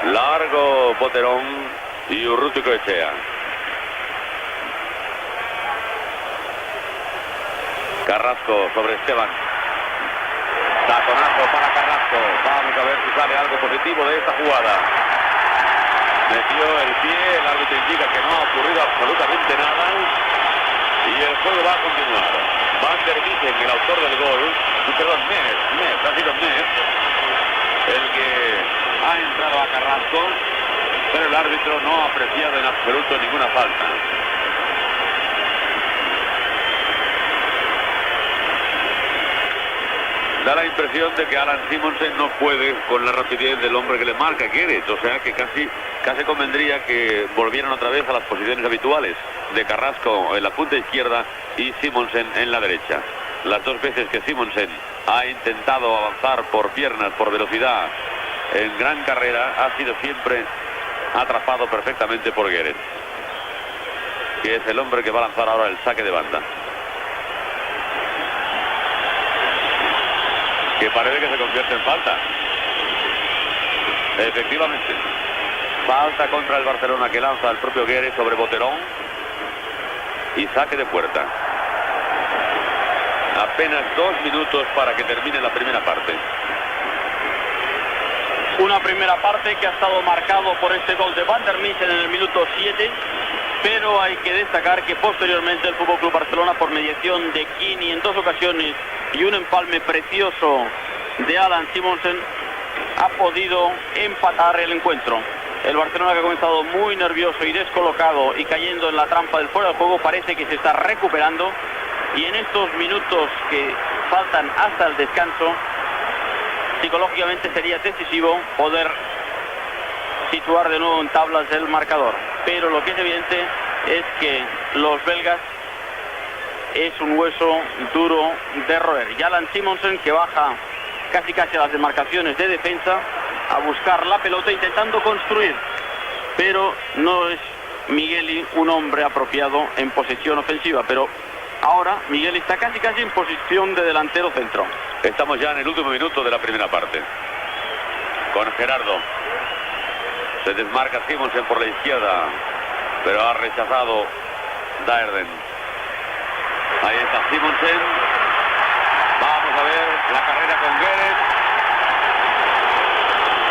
largo Boterón y Urruti Coechea. Carrasco sobre Esteban. Taconazo para Carrasco. Vamos a ver si sale algo positivo de esta jugada. Metió el pie, el árbitro indica que no ha ocurrido absolutamente nada y el juego va a continuar. Van der Missen, el autor del gol, perdón, Mes, ha sido Mes el que ha entrado a Carrasco, pero el árbitro no ha apreciado en absoluto ninguna falta. Da la impresión de que Alan Simonsen no puede con la rapidez del hombre que le marca Guedes, o sea que casi convendría que volvieran otra vez a las posiciones habituales de Carrasco en la punta izquierda y Simonsen en la derecha. Las dos veces que Simonsen ha intentado avanzar por piernas, por velocidad, en gran carrera, ha sido siempre atrapado perfectamente por Guedes, que es el hombre que va a lanzar ahora el saque de banda, que parece que se convierte en falta. Efectivamente, falta contra el Barcelona, que lanza el propio Guedes sobre Boterón, y saque de puerta. Apenas 2 minutos para que termine la primera parte. Una primera parte que ha estado marcado por este gol de Van der Missen en el minuto 7, pero hay que destacar que posteriormente el FC Barcelona, por mediación de Kini en 2 ocasiones y un empalme precioso de Alan Simonsen, ha podido empatar el encuentro. El Barcelona, que ha comenzado muy nervioso y descolocado y cayendo en la trampa del fuera del juego, parece que se está recuperando, y en estos minutos que faltan hasta el descanso, psicológicamente sería decisivo poder situar de nuevo en tablas el marcador. Pero lo que es evidente es que los belgas es un hueso duro de roer. Y Alan Simonsen, que baja casi a las demarcaciones de defensa a buscar la pelota, intentando construir, pero no es Migueli un hombre apropiado en posesión ofensiva. Pero ahora Migueli está casi en posición de delantero centro. Estamos ya en el último minuto de la primera parte, con Gerardo Se desmarca Simonsen por la izquierda, pero ha rechazado Daerden. Ahí está Simonsen. Vamos a ver la carrera con Gueret.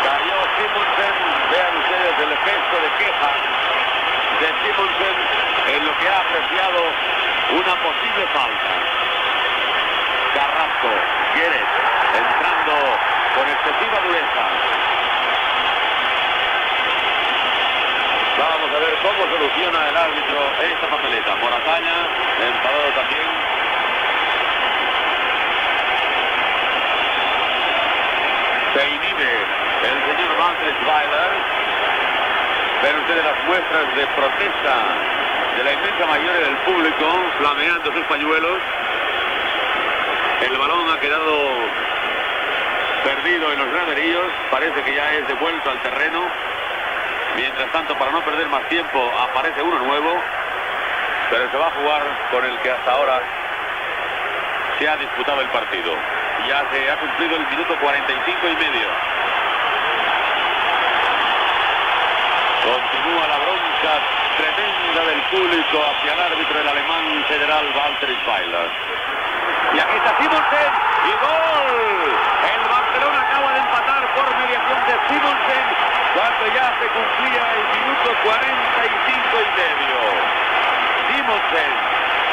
Cayó Simonsen. Vean ustedes el gesto de queja de Simonsen en lo que ha apreciado una posible falta. Carrasco, Gueret, entrando con excesiva dureza. Vamos a ver cómo soluciona el árbitro esta papeleta. Morataña, enfadado también. Se inhibe el señor Walter-Weiler. Ven ustedes las muestras de protesta de la inmensa mayoría del público, flameando sus pañuelos. El balón ha quedado perdido en los graderíos. Parece que ya es devuelto al terreno. Mientras tanto, para no perder más tiempo, aparece uno nuevo, pero se va a jugar con el que hasta ahora se ha disputado el partido. Ya se ha cumplido el minuto 45 y medio. Continúa la bronca tremenda del público hacia el árbitro, el alemán federal Walter-Weiler. Y aquí está Simonsen y gol. El Barcelona acaba de empatar por mediación de Simonsen cuando ya se cumplía el minuto 45 y medio. Simonsen,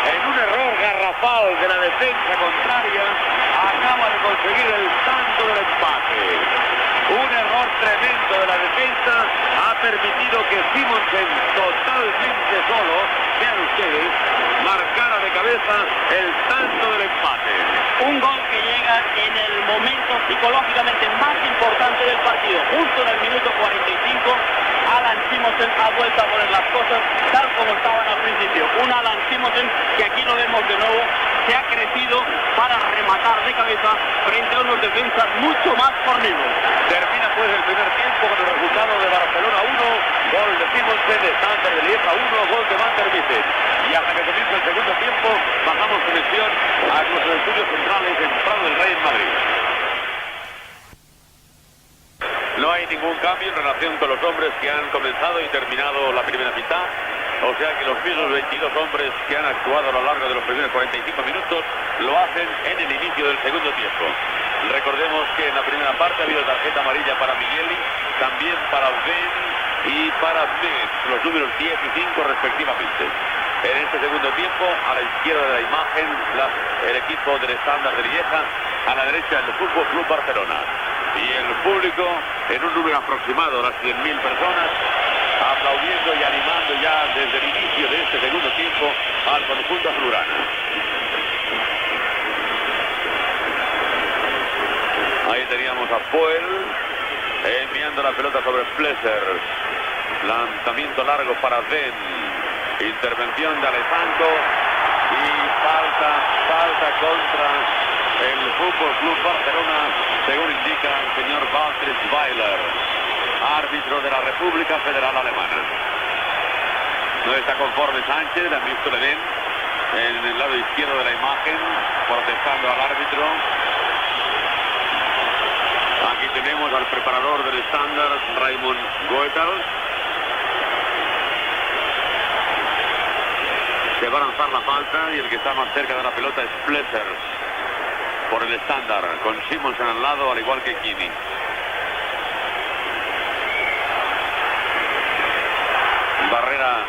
en un error garrafal de la defensa contraria, acaba de conseguir el tanto del empate. Un error tremendo de la defensa ha permitido que Simonsen, totalmente solo, vean ustedes, marcara de cabeza el tanto del empate. Un gol que llega en el momento psicológicamente más importante del partido. Justo en el minuto 45, Alan Simonsen ha vuelto a poner las cosas tal como estaban al principio. Un Alan Simonsen que aquí lo vemos de nuevo, se ha crecido para rematar de cabeza frente a unos defensas mucho más fornidos. Termina pues el primer tiempo con el resultado de Barcelona 1, gol de Simonsen, de Standard de Lieja 1, gol de Van der Mitten. Y hasta que comience el segundo tiempo, bajamos conexión a nuestros estudios centrales en Prado del Rey en Madrid. No hay ningún cambio en relación con los hombres que han comenzado y terminado la primera mitad. O sea que los mismos 22 hombres que han actuado a lo largo de los primeros 45 minutos lo hacen en el inicio del segundo tiempo. Recordemos que en la primera parte ha habido tarjeta amarilla para Migueli, también para Ben y para Metz, los números 10 y 5 respectivamente. En este segundo tiempo, a la izquierda de la imagen, el equipo del Standard de Lieja, a la derecha el Fútbol Club Barcelona. Y el público, en un número aproximado de las 100.000 personas, aplaudiendo y animando ya desde el inicio de este segundo tiempo al conjunto azulgrana. Ahí teníamos a Poel enviando la pelota sobre Plesser. Lanzamiento largo para Ben. Intervención de Alejandro y falta contra el Fútbol Club Barcelona, según indica el señor Walter-Weiler, árbitro de la República Federal Alemana. No está conforme Sánchez, han visto le ven en el lado izquierdo de la imagen, protestando al árbitro. Aquí tenemos al preparador del Standard, Raymond Goethals. Se va a lanzar la falta y el que está más cerca de la pelota es Plesser por el Standard, con Simonsen al lado, al igual que Kini. Barrera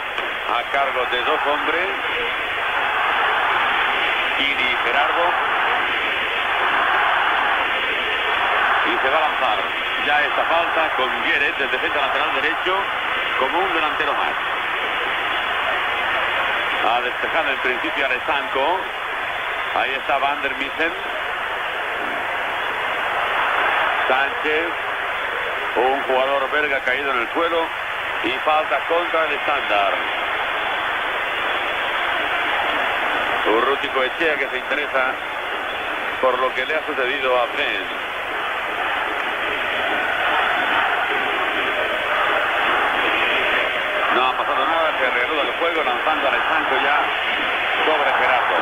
a cargo de dos hombres, Kini y Gerardo. Y se va a lanzar ya esta falta con Gueret, el defensa lateral derecho, como un delantero más. Ha despejado en principio Alessanco. Ahí está Van der Mitten. Sánchez, un jugador belga caído en el suelo, y falta contra el Standard. Urruti Coechea, que se interesa por lo que le ha sucedido a Ben. No ha pasado nada, se reanuda el juego, lanzando al Alejandro ya sobre Gerardo.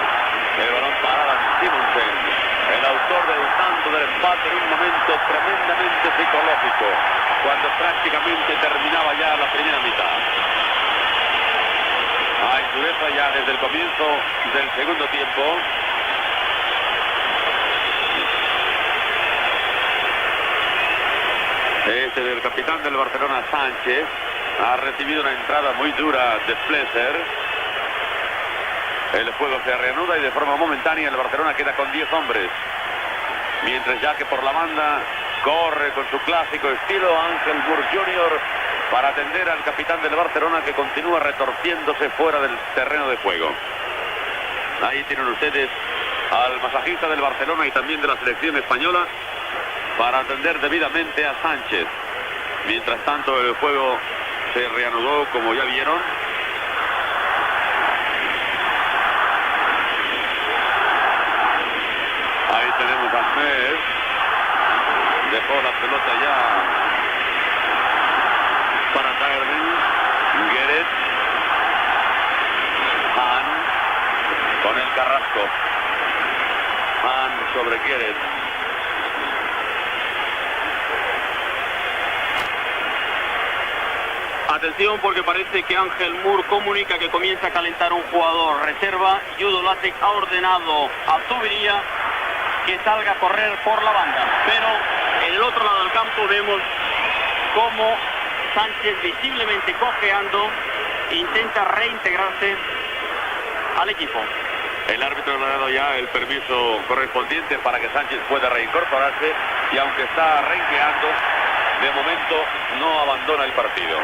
El balón parado a Simonsen. el autor del tanto del empate en un momento tremendamente psicológico, cuando prácticamente terminaba ya la primera mitad. Hay dureza ya desde el comienzo del segundo tiempo. El capitán del Barcelona, Sánchez, ha recibido una entrada muy dura de Plesser. El juego se reanuda y de forma momentánea el Barcelona queda con 10 hombres. Mientras ya que por la banda corre con su clásico estilo Ángel Moore Jr. para atender al capitán del Barcelona, que continúa retorciéndose fuera del terreno de juego. Ahí tienen ustedes al masajista del Barcelona y también de la selección española para atender debidamente a Sánchez. Mientras tanto el juego se reanudó, como ya vieron. Ahí tenemos a Ahmed. Dejó la pelota ya para Darwin. Gueret. Han con el Carrasco. Han sobre Gueret. Atención, porque parece que Ángel Moore comunica que comienza a calentar un jugador reserva. Yudo Lasek ha ordenado a Zubiría que salga a correr por la banda. Pero en el otro lado del campo vemos cómo Sánchez, visiblemente cojeando, intenta reintegrarse al equipo. El árbitro le ha dado ya el permiso correspondiente para que Sánchez pueda reincorporarse, y aunque está renqueando, de momento no abandona el partido.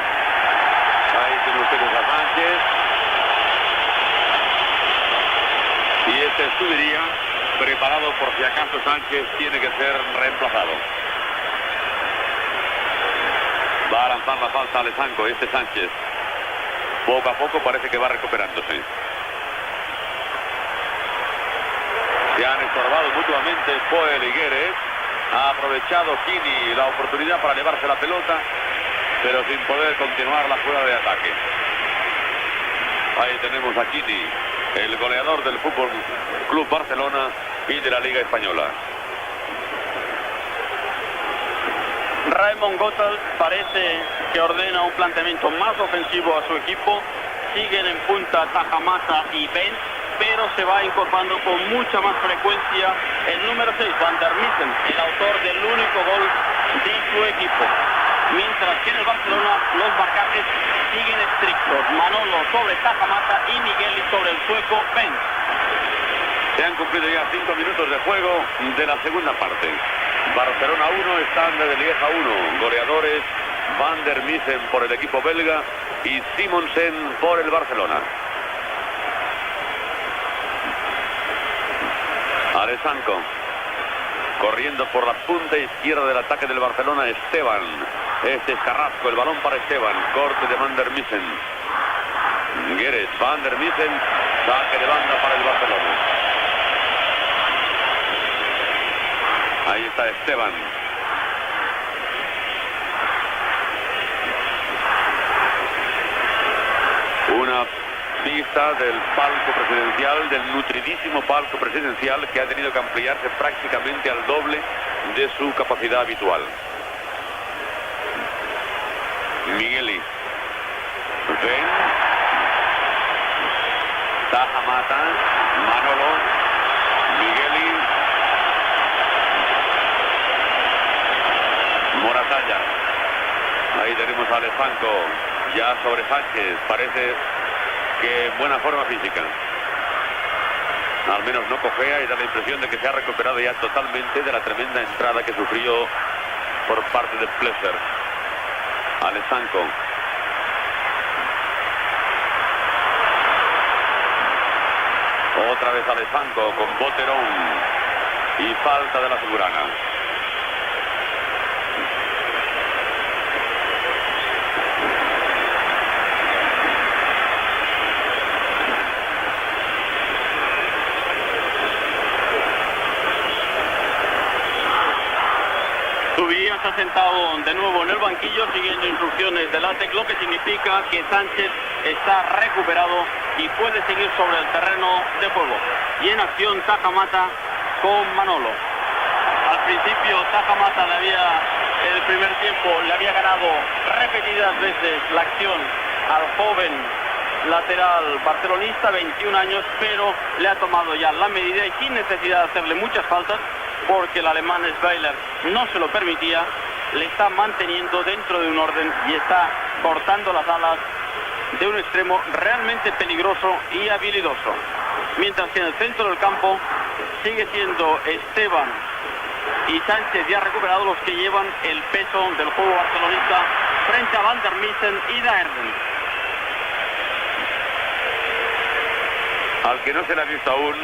Ahí tienen ustedes a Sánchez. Y este Zubiría, preparado por si acaso Sánchez tiene que ser reemplazado. Va a lanzar la falta a Alessanco, este Sánchez. Poco a poco parece que va recuperándose. Se han estorbado mutuamente Poel y Gueret. Ha aprovechado Kini la oportunidad para llevarse la pelota, pero sin poder continuar la jugada de ataque. Ahí tenemos a Kini, el goleador del Fútbol Club Barcelona y de la Liga Española. Raymond Gotthard parece que ordena un planteamiento más ofensivo a su equipo. Siguen en punta Tajamata y Ben, pero se va incorporando con mucha más frecuencia el número 6, Van der Missen, el autor del único gol de su equipo. Mientras que en el Barcelona los marcajes siguen estrictos. Manolo sobre Tajamata y Migueli sobre el sueco Ben. Se han cumplido ya 5 minutos de juego de la segunda parte. Barcelona 1, Standard de Lieja 1. Goleadores Van der Missen por el equipo belga y Simonsen por el Barcelona. Alessanco corriendo por la punta izquierda del ataque del Barcelona. Esteban, este es Carrasco, el balón para Esteban, corte de Van der Missen. Gueret, Van der Missen, saque de banda para el Barcelona. Ahí está Esteban. Una vista del palco presidencial, del nutridísimo palco presidencial, que ha tenido que ampliarse prácticamente al doble de su capacidad habitual. Migueli. Ben. Tajamata. Manolo. Migueli. Moratalla. Ahí tenemos a Alessanco ya sobre Sánchez. Parece que en buena forma física. Al menos no cojea y da la impresión de que se ha recuperado ya totalmente de la tremenda entrada que sufrió por parte de Plesser. Alessanco. Otra vez Alessanco con Boterón y falta de la Azulgrana. Zubiría se ha sentado de nuevo en el banquillo siguiendo instrucciones del ATEC, lo que significa que Sánchez está recuperado y puede seguir sobre el terreno de juego. Y en acción Tajamata con Manolo. Al principio Tajamata en el primer tiempo le había ganado repetidas veces la acción al joven lateral barcelonista, 21 años, pero le ha tomado ya la medida y sin necesidad de hacerle muchas faltas, porque el alemán Schweiler no se lo permitía, le está manteniendo dentro de un orden y está cortando las alas de un extremo realmente peligroso y habilidoso. Mientras que en el centro del campo sigue siendo Esteban y Sánchez, ya recuperados, los que llevan el peso del juego barcelonista frente a Van der Missen y Daerden. Al que no se le ha visto aún,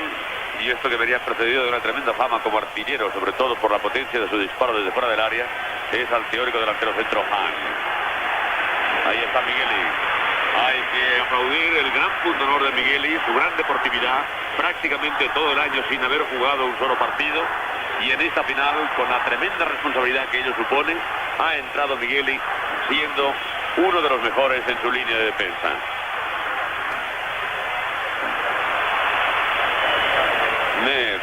y esto que venía precedido de una tremenda fama como artillero, sobre todo por la potencia de su disparo desde fuera del área, es al teórico delantero centro Hahn. Ahí está Migueli. Hay que aplaudir el gran pundonor de Migueli, su gran deportividad, prácticamente todo el año sin haber jugado un solo partido, y en esta final, con la tremenda responsabilidad que ello supone, ha entrado Migueli siendo uno de los mejores en su línea de defensa. Neves.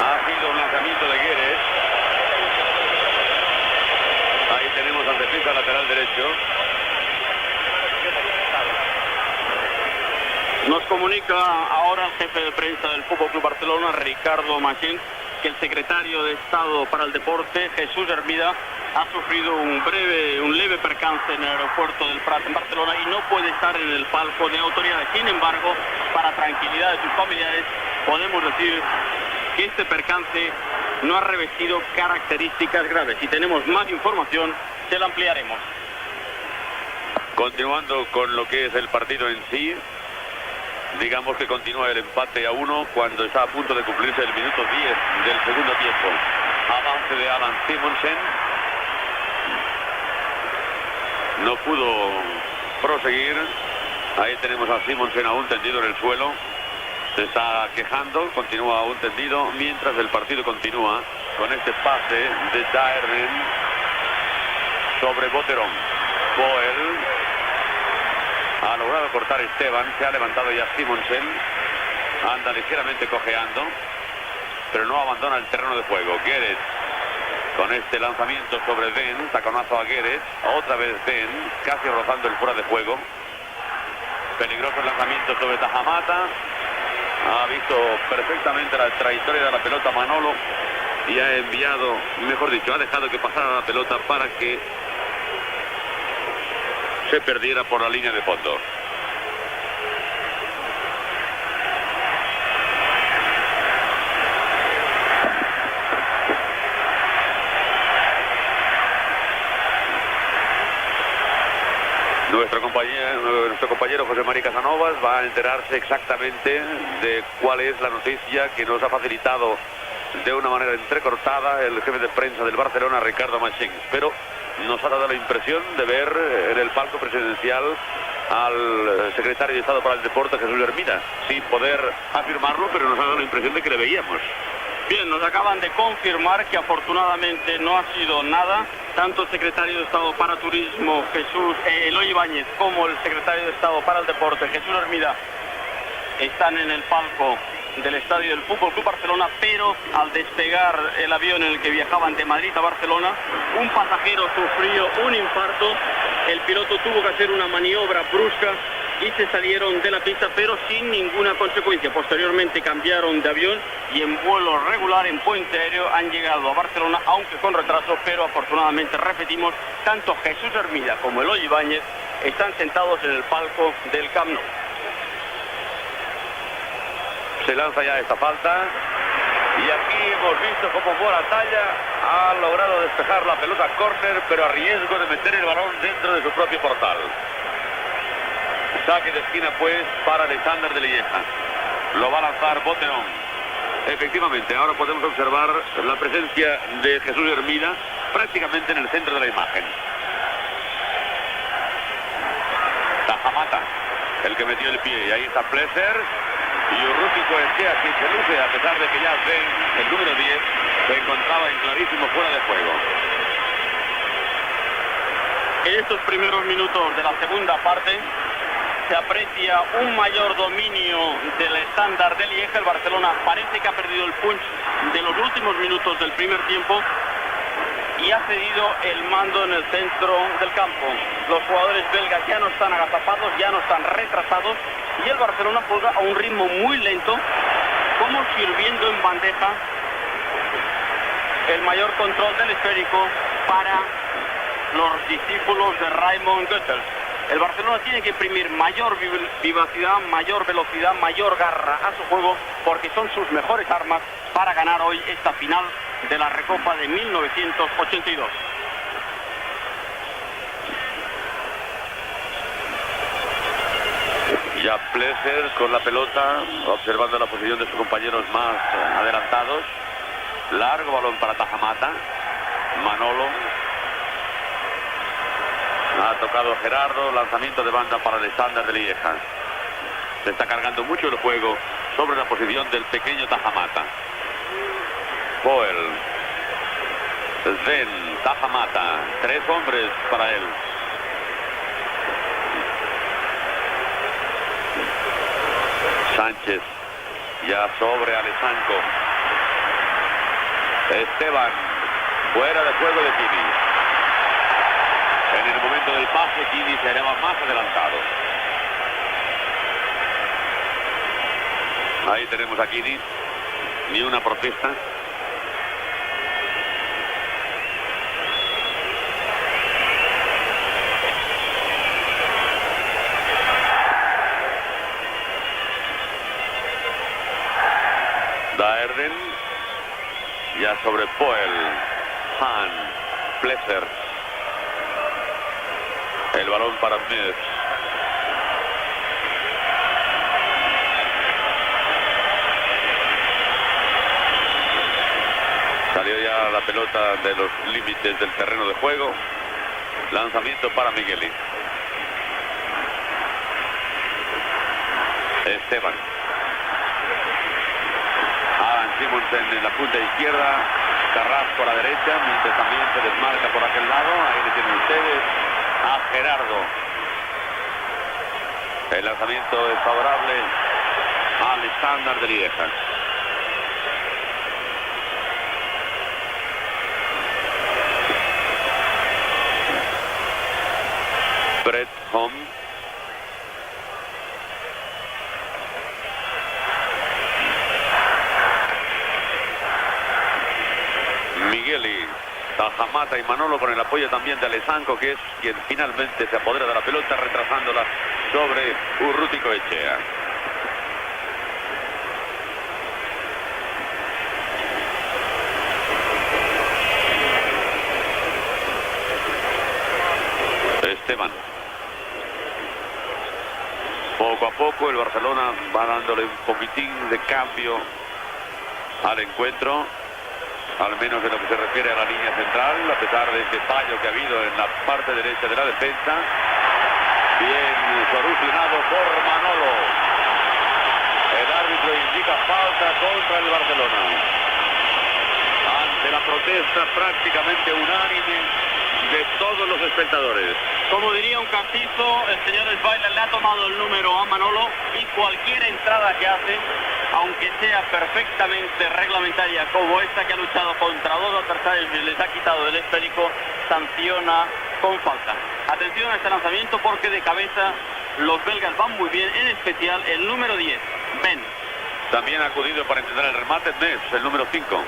Ha sido un lanzamiento de Guedes. Ahí tenemos al defensa lateral derecho. Nos comunica ahora el jefe de prensa del FC Barcelona, Ricardo Machín, que el secretario de Estado para el Deporte, Jesús Hermida, ha sufrido un leve percance en el aeropuerto del Prat en Barcelona y no puede estar en el palco de autoridades. Sin embargo, para tranquilidad de sus familiares, podemos decir que este percance no ha revestido características graves. Si tenemos más información, se la ampliaremos. Continuando con lo que es el partido en sí, digamos que continúa el empate a 1 cuando está a punto de cumplirse el minuto 10 del segundo tiempo. Avance de Alan Simonsen. No pudo proseguir. Ahí tenemos a Simonsen aún tendido en el suelo. Se está quejando, continúa aún tendido, mientras el partido continúa con este pase de Daerden sobre Botterón. Boel ha logrado cortar Esteban, se ha levantado ya Simonsen, anda ligeramente cojeando, pero no abandona el terreno de juego. Guedes con este lanzamiento sobre Ben, taconazo a Guedes, otra vez Ben, casi rozando el fuera de juego. Peligroso el lanzamiento sobre Tajamata, ha visto perfectamente la trayectoria de la pelota Manolo y ha enviado, mejor dicho, ha dejado que pasara la pelota para que se perdiera por la línea de fondo. Nuestro compañero José María Casanovas va a enterarse exactamente de cuál es la noticia que nos ha facilitado de una manera entrecortada el jefe de prensa del Barcelona, Ricardo Machín. Pero nos ha dado la impresión de ver en el palco presidencial al secretario de Estado para el Deporte, Jesús Hermida, sin poder afirmarlo, pero nos ha dado la impresión de que le veíamos. Bien, nos acaban de confirmar que afortunadamente no ha sido nada. Tanto el secretario de Estado para Turismo, Eloy Ibáñez, como el secretario de Estado para el Deporte, Jesús Hermida, están en el palco del estadio del Fútbol Club Barcelona, pero al despegar el avión en el que viajaban de Madrid a Barcelona, un pasajero sufrió un infarto. El piloto tuvo que hacer una maniobra brusca y se salieron de la pista, pero sin ninguna consecuencia. Posteriormente cambiaron de avión y en vuelo regular, en puente aéreo, han llegado a Barcelona, aunque con retraso, pero afortunadamente, repetimos, tanto Jesús Hermida como Eloy Ibáñez están sentados en el palco del Camp Nou. Se lanza ya esta falta y aquí hemos visto cómo Moratalla ha logrado despejar la pelota córner, pero a riesgo de meter el balón dentro de su propio portal. Saque de esquina pues para Alexander de Lieja. Lo va a lanzar Botterón. Efectivamente, ahora podemos observar la presencia de Jesús Hermida prácticamente en el centro de la imagen. Tajamata, el que metió el pie, y ahí está Plesser. Y Urruti Coechea, quien se luce a pesar de que ya ven el número 10 se encontraba en clarísimo fuera de juego. En estos primeros minutos de la segunda parte se aprecia un mayor dominio del Standard de Lieja. El Barcelona parece que ha perdido el punch de los últimos minutos del primer tiempo y ha cedido el mando en el centro del campo. Los jugadores belgas ya no están agazapados, ya no están retrasados y el Barcelona juega a un ritmo muy lento, como sirviendo en bandeja el mayor control del esférico para los discípulos de Raymond Goethals. El Barcelona tiene que imprimir mayor vivacidad, mayor velocidad, mayor garra a su juego, porque son sus mejores armas para ganar hoy esta final de la Recopa de 1982. Ya Pleser con la pelota, observando la posición de sus compañeros más adelantados. Largo balón para Tajamata. Manolo. Ha tocado Gerardo, lanzamiento de banda para el Standard de Lieja. Se está cargando mucho el juego sobre la posición del pequeño Tajamata. Poel, Sven, Tajamata, 3 hombres para él. Sánchez, ya sobre Alessanco. Esteban, fuera de juego de Kini. En el momento del pase, Kini se hallaba más adelantado. Ahí tenemos a Kini. Ni una protesta. Daerden. Ya sobre Poel. Han. Pleser. El balón para Smith. Salió ya la pelota de los límites del terreno de juego. Lanzamiento para Migueli. Esteban. Adam Simonsen en la punta izquierda. Carrasco a la derecha, mientras también se desmarca por aquel lado. Ahí le tienen ustedes a Gerardo. El lanzamiento es favorable al Standard de Lieja. Brett Home. Migueli, Tajamata y Manolo con el apoyo también de Alessanco, que es quien finalmente se apodera de la pelota, retrasándola sobre Urruti Coechea. Esteban. Poco a poco el Barcelona va dándole un poquitín de cambio al encuentro, al menos en lo que se refiere a la línea central, a pesar de ese fallo que ha habido en la parte derecha de la defensa. Bien solucionado por Manolo. El árbitro indica falta contra el Barcelona. Ante la protesta prácticamente unánime de todos los espectadores. Como diría un castizo, el señor Sviler le ha tomado el número a Manolo y cualquier entrada que hace, aunque sea perfectamente reglamentaria como esta, que ha luchado contra 2 adversarios y les ha quitado el esférico, sanciona con falta. Atención a este lanzamiento, porque de cabeza los belgas van muy bien, en especial el número 10, Ben. También ha acudido para intentar el remate Ness, el número 5.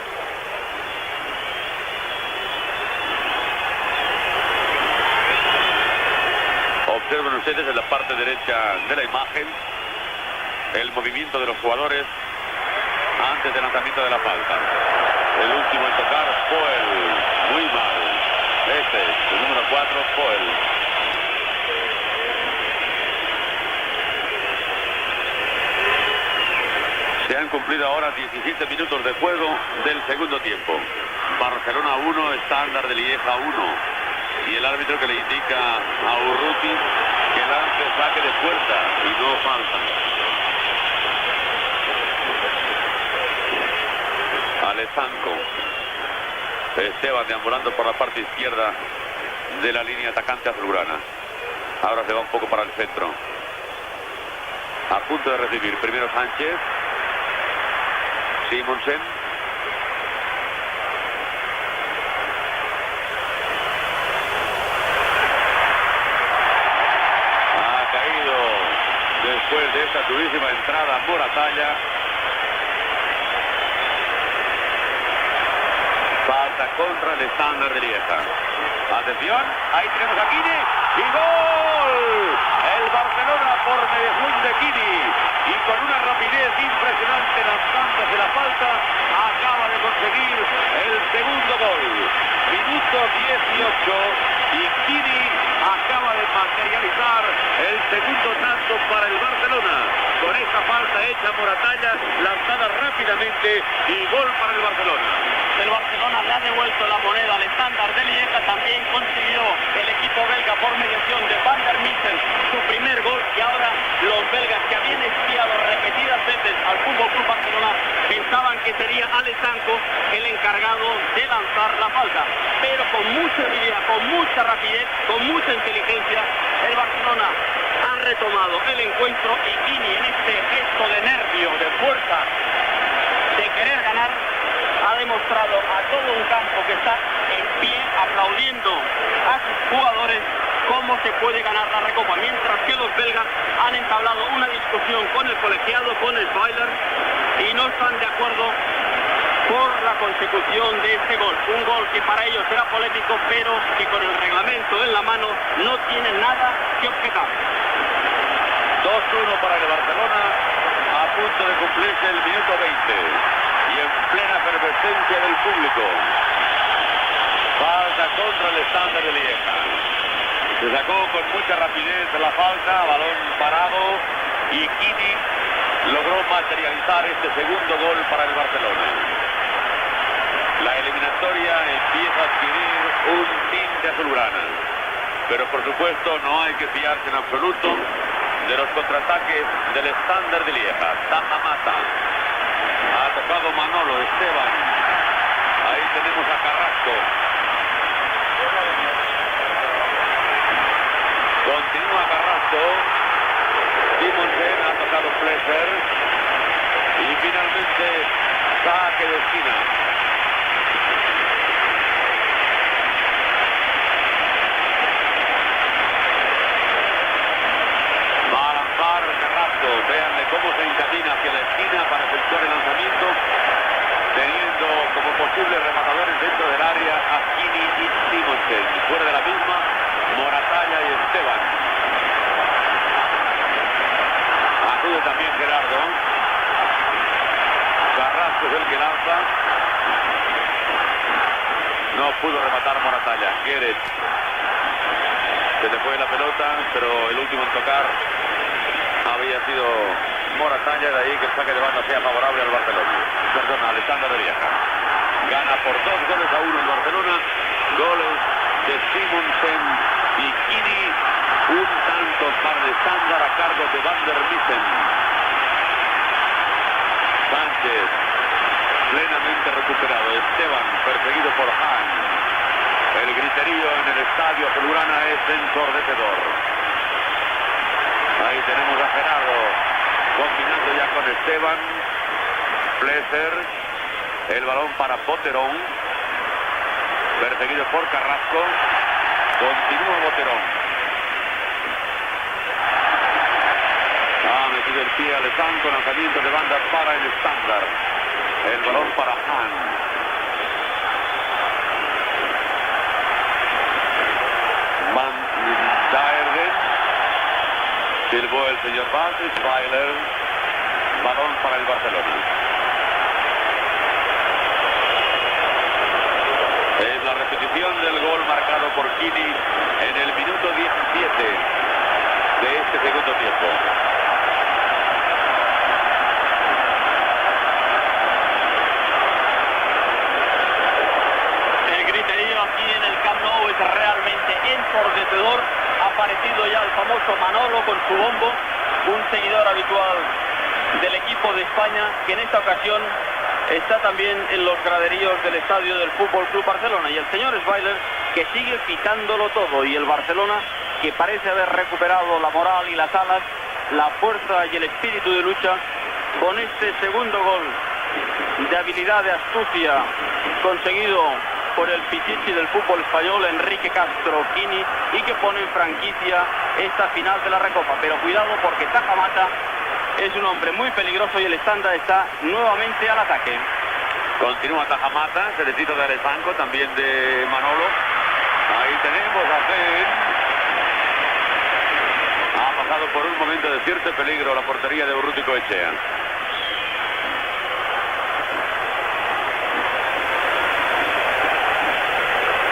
Observen ustedes en la parte derecha de la imagen el movimiento de los jugadores antes del lanzamiento de la falta. El último en tocar, Poel. Muy mal. Este es el número 4, Poel. Se han cumplido ahora 17 minutos de juego del segundo tiempo. Barcelona 1, Standard de Lieja 1. Y el árbitro que le indica a Urruti que lance saque de puerta y no falta. Alezanco. Esteban deambulando por la parte izquierda de la línea atacante azulgrana. Ahora se va un poco para el centro. A punto de recibir primero Sánchez. Simonsen. Ha caído después de esta durísima entrada Moratalla. Falta contra el Standard de Lieja. Atención, ahí tenemos a Kini y gol. El Barcelona por mediación de Kini y con una rapidez impresionante lanzándose la falta acaba de conseguir el segundo gol. Minuto 18 y Kini acaba de materializar el segundo tanto para el Barcelona. Con esta falta hecha Moratalla, lanzada rápidamente y gol para el Barcelona. El Barcelona le ha devuelto la moneda al Standard de Lieja. También consiguió el equipo belga por mediación de Van der Missen su primer gol, y ahora los belgas, que habían espiado repetidas veces al Fútbol Club Barcelona, pensaban que sería Alezanco el encargado de lanzar la falta, pero con mucha habilidad, con mucha rapidez, con mucha inteligencia, el Barcelona ha retomado el encuentro y Kini, en este gesto de nervio, de fuerza, de querer ganar, ha demostrado a todo un campo que está en pie aplaudiendo a sus jugadores cómo se puede ganar la Recopa, mientras que los belgas han entablado una discusión con el colegiado, con el Weiler, y no están de acuerdo por la consecución de este gol. Un gol que para ellos será polémico, pero que con el reglamento en la mano no tiene nada que objetar. 2-1 para el Barcelona, a punto de cumplirse el minuto 20 y en plena efervescencia del público. Falta contra el Standard de Lieja. Se sacó con mucha rapidez la falta, balón parado, y Kini logró materializar este segundo gol para el Barcelona. La eliminatoria empieza a adquirir un tinte azulgrana, pero por supuesto no hay que fiarse en absoluto de los contraataques del Standard de Lieja. Tahamata. Ha tocado Manolo, Esteban. Ahí tenemos a Carrasco. Continúa Carrasco. Simonsen, ha tocado Fleischer. Y finalmente saque de esquina. Va a lanzar Carrasco. Véanle cómo se encamina hacia la esquina para efectuar el lanzamiento, teniendo como posibles rematadores dentro del área a Kini y Simonsen. Fuera de la misma, Moratalla y Esteban. Acude también Gerardo. Carrasco es el que lanza. No pudo rematar Moratalla. Gueret. Se le fue la pelota, pero el último en tocar había sido Moratalla, de ahí que el saque de banda sea favorable al Barcelona. Perdón, al Standard de Lieja. Gana por 2-1 el Barcelona. Goles de Simonsen y Kini. Un tanto para el Standard a cargo de Van der Missen. Sánchez, plenamente recuperado. Esteban, perseguido por Han. El griterío en el estadio azulgrana es ensordecedor. Ahí tenemos a Gerardo combinando ya con Esteban. Fleischer. El balón para Boterón. Perseguido por Carrasco. Continúa Boterón. Ha metido el pie Alezanco. Lanzamiento de banda para el Standard. El balón para Han. Van Daerden. Silbó el señor Weiler. Balón para el Barcelona. Es la repetición del gol marcado por Kini en el minuto 17 de este segundo tiempo. El griterío aquí en el Camp Nou es realmente ensordecedor. Ha aparecido ya el famoso Manolo con su bombo, un seguidor habitual del equipo de España, que en esta ocasión está también en los graderíos del estadio del Fútbol Club Barcelona, y el señor Schweiler, que sigue pitándolo todo, y el Barcelona, que parece haber recuperado la moral y las alas, la fuerza y el espíritu de lucha, con este segundo gol de habilidad, de astucia, conseguido por el pichichi del fútbol español, Enrique Castro Quini, y que pone en franquicia esta final de la Recopa. Pero cuidado, porque Taha Mata es un hombre muy peligroso y el estándar está nuevamente al ataque. Continúa Taha Mata, se deshizo de Alessandro, también de Manolo. Ahí tenemos a Fenn. Ha pasado por un momento de cierto peligro la portería de Urruti Coechea.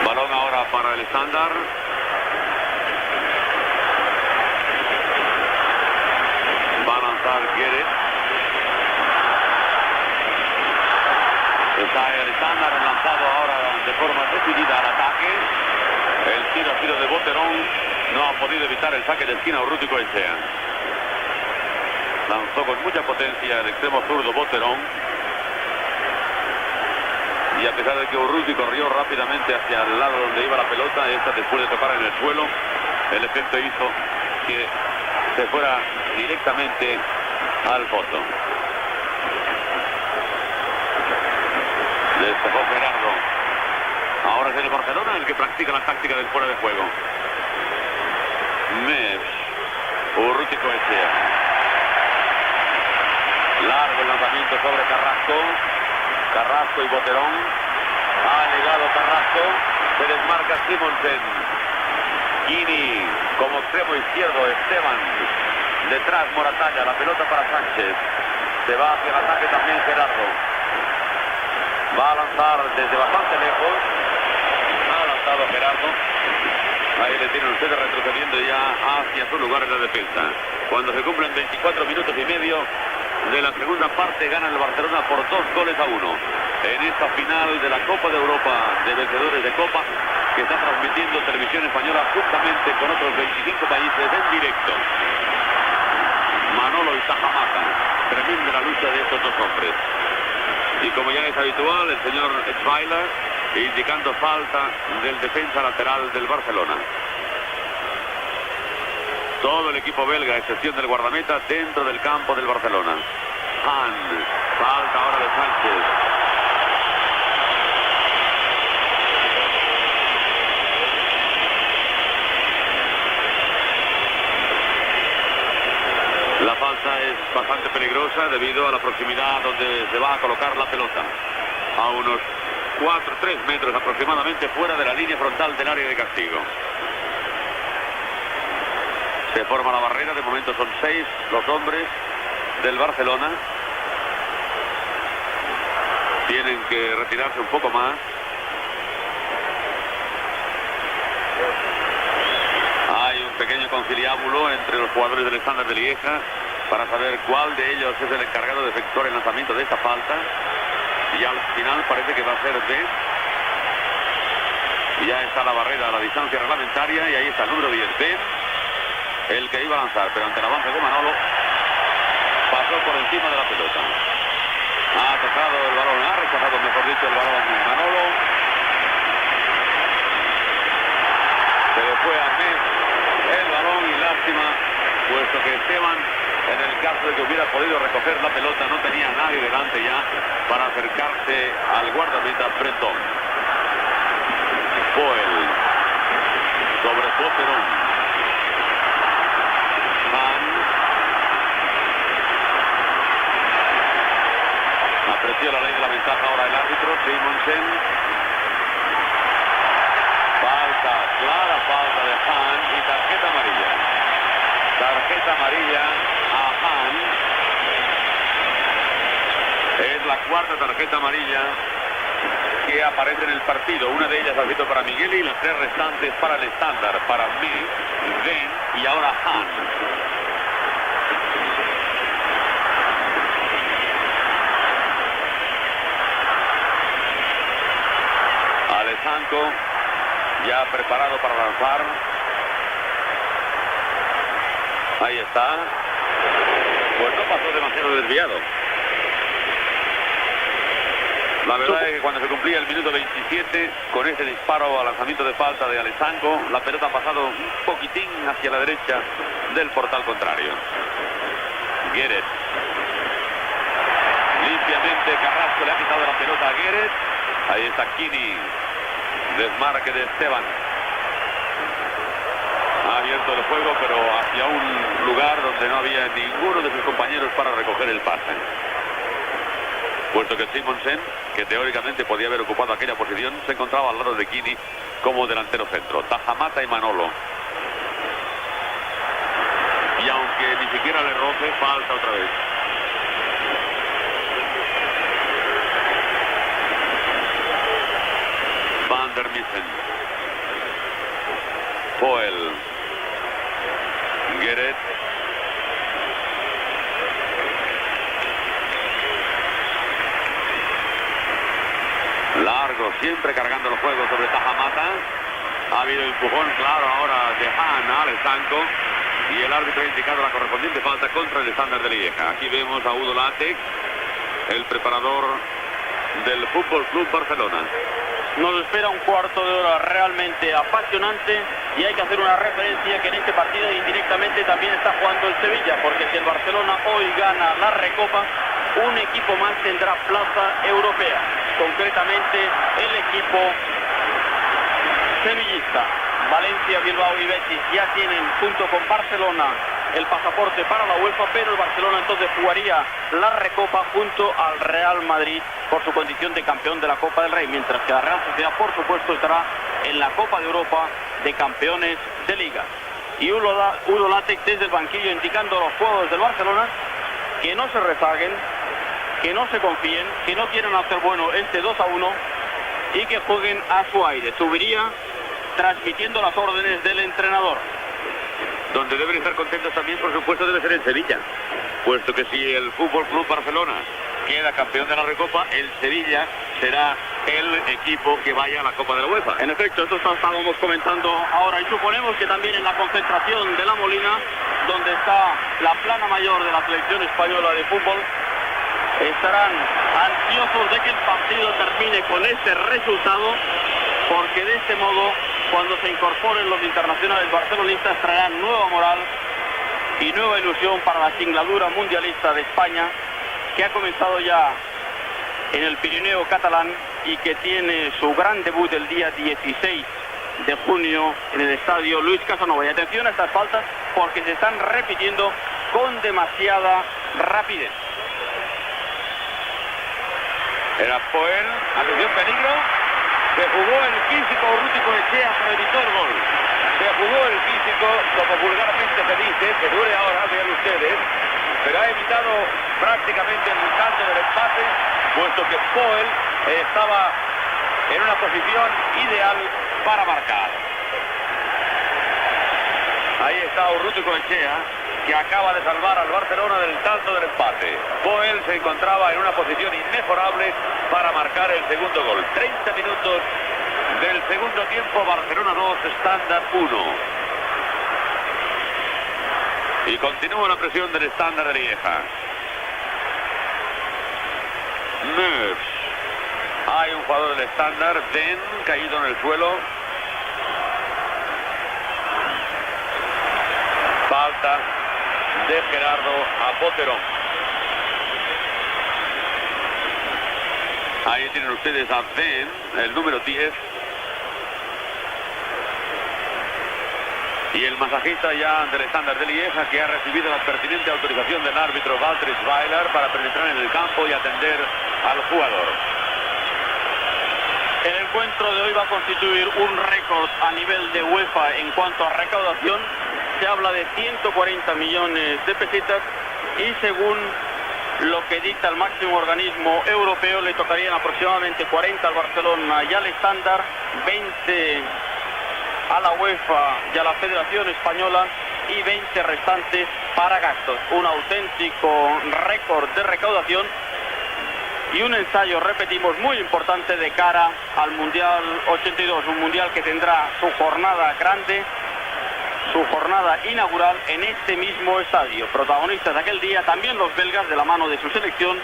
Balón ahora para el estándar. Va a lanzar Guedes. Está el estándar lanzado ahora de forma decidida al ataque. El tiro ha sido de Boterón. No ha podido evitar el saque de esquina Urruti Coechea. Lanzó con mucha potencia el extremo zurdo Boterón. Y a pesar de que Urruti corrió rápidamente hacia el lado donde iba la pelota, esta después de tocar en el suelo, el efecto hizo que se fuera directamente al fondo. Despejó Gerardo. Ahora es el Barcelona el que practica la táctica del fuera de juego. Urruti Coechea. Largo el lanzamiento sobre Carrasco. Carrasco y Boterón. Ha llegado Carrasco. Se desmarca Simonsen. Guini como extremo izquierdo. Esteban. Detrás Moratalla. La pelota para Sánchez. Se va hacia el ataque también Gerardo. Va a lanzar desde bastante lejos. Ha lanzado Gerardo. Ahí le tienen ustedes retrocediendo ya hacia su lugar en la defensa. Cuando se cumplen 24 minutos y medio de la segunda parte, gana el Barcelona por 2-1 en esta final de la Copa de Europa de vencedores de Copa, que está transmitiendo Televisión Española juntamente con otros 25 países en directo. Manolo y Taha Mata. Tremenda la lucha de estos dos hombres. Y como ya es habitual, el señor Schweiler indicando falta del defensa lateral del Barcelona. Todo el equipo belga, a excepción del guardameta, dentro del campo del Barcelona. Han, falta ahora de Sánchez. La falta es bastante peligrosa debido a la proximidad donde se va a colocar la pelota. A unos 3 metros aproximadamente fuera de la línea frontal del área de castigo. Se forma la barrera, de momento son 6 los hombres del Barcelona. Tienen que retirarse un poco más. Hay un pequeño conciliábulo entre los jugadores del estándar de Lieja para saber cuál de ellos es el encargado de efectuar el lanzamiento de esta falta. Y al final parece que va a ser de... Ya está la barrera a la distancia reglamentaria y ahí está el número 10, Ben, el que iba a lanzar, pero ante el avance de Manolo pasó por encima de la pelota. Ha tocado el balón, ha rechazado, mejor dicho, el balón Manolo. Se le fue a Messi el balón y lástima, puesto que Esteban, en el caso de que hubiera podido recoger la pelota, no tenía a nadie delante ya para acercarse al guardameta Breton. Boel sobre Boterón. Han apreció la ley de la ventaja ahora el árbitro Simonsen. Falta, clara falta de Han y tarjeta amarilla. Tarjeta amarilla a Han. Es la cuarta tarjeta amarilla que aparece en el partido. Una de ellas ha sido para Miguel y las 3 restantes para el estándar, para Ben y ahora Han. Alessandro ya preparado para lanzar. Ahí está. Pues no pasó demasiado desviado. La verdad es que cuando se cumplía el minuto 27, con ese disparo al lanzamiento de falta de Alessanco, la pelota ha pasado un poquitín hacia la derecha del portal contrario. Guéret. Limpiamente Carrasco le ha quitado la pelota a Guéret. Ahí está Kini. Desmarque de Esteban. Ha abierto el juego, pero hacia un lugar donde no había ninguno de sus compañeros para recoger el pase. Puesto que Simonsen, que teóricamente podía haber ocupado aquella posición, se encontraba al lado de Kini como delantero centro. Tajamata y Manolo. Y aunque ni siquiera le roce, falta otra vez. Van der Missen. Poel. Guéret. Largo, siempre cargando el juego sobre Tajamata. Ha habido empujón claro ahora de Han a Alessanco. Y el árbitro ha indicado la correspondiente falta contra el Standard de Lieja. Aquí vemos a Udo Lattek, el preparador del Fútbol Club Barcelona. Nos espera un cuarto de hora realmente apasionante y hay que hacer una referencia que en este partido indirectamente también está jugando el Sevilla, porque si el Barcelona hoy gana la Recopa, un equipo más tendrá plaza europea, concretamente el equipo sevillista. Valencia, Bilbao y Betis ya tienen junto con Barcelona el pasaporte para la UEFA, pero el Barcelona entonces jugaría la Recopa junto al Real Madrid por su condición de campeón de la Copa del Rey, mientras que la Real Sociedad por supuesto estará en la Copa de Europa de Campeones de Liga. Y Udo Lattek desde el banquillo indicando a los jugadores del Barcelona que no se rezaguen, que no se confíen, que no quieran hacer bueno este 2-1 y que jueguen a su aire. Subiría transmitiendo las órdenes del entrenador. Donde deben estar contentos también, por supuesto, debe ser en Sevilla, puesto que si el Fútbol Club Barcelona queda campeón de la Recopa, el Sevilla será el equipo que vaya a la Copa de la UEFA. En efecto, esto estábamos comentando ahora y suponemos que también en la concentración de La Molina, donde está la plana mayor de la selección española de fútbol, estarán ansiosos de que el partido termine con este resultado, porque de este modo, cuando se incorporen los internacionales barcelonistas, traerán nueva moral y nueva ilusión para la singladura mundialista de España, que ha comenzado ya en el Pirineo catalán y que tiene su gran debut el día 16 de junio en el estadio Luis Casanova. Y atención a estas faltas, porque se están repitiendo con demasiada rapidez. Era Poel, atención, peligro. Se jugó el físico Urruti Coetxea, pero evitó el gol. Se jugó el físico, como vulgarmente se dice, que duele ahora, vean ustedes, pero ha evitado prácticamente el salto del empate, puesto que Poel estaba en una posición ideal para marcar. Ahí está Urruti Coetxea, que acaba de salvar al Barcelona del salto del empate. Poel se encontraba en una posición inmejorable para marcar el segundo gol. 30 minutos del segundo tiempo, Barcelona 2, Standard 1. Y continúa la presión del Standard de Lieja. Meus. Hay un jugador del Standard, Den, caído en el suelo. Falta de Gerardo a Boterón. Ahí tienen ustedes a Den, el número 10. Y el masajista ya del Standard de Lieja, que ha recibido la pertinente autorización del árbitro Walter Schweiler para penetrar en el campo y atender al jugador. El encuentro de hoy va a constituir un récord a nivel de UEFA en cuanto a recaudación. Se habla de 140 millones de pesetas y según lo que dicta el máximo organismo europeo le tocarían aproximadamente 40 al Barcelona y al Standard, 20 a la UEFA y a la Federación Española y 20 restantes para gastos. Un auténtico récord de recaudación y un ensayo, repetimos, muy importante de cara al Mundial 82, un Mundial que tendrá su jornada grande, su jornada inaugural en este mismo estadio. Protagonistas de aquel día también los belgas de la mano de su selección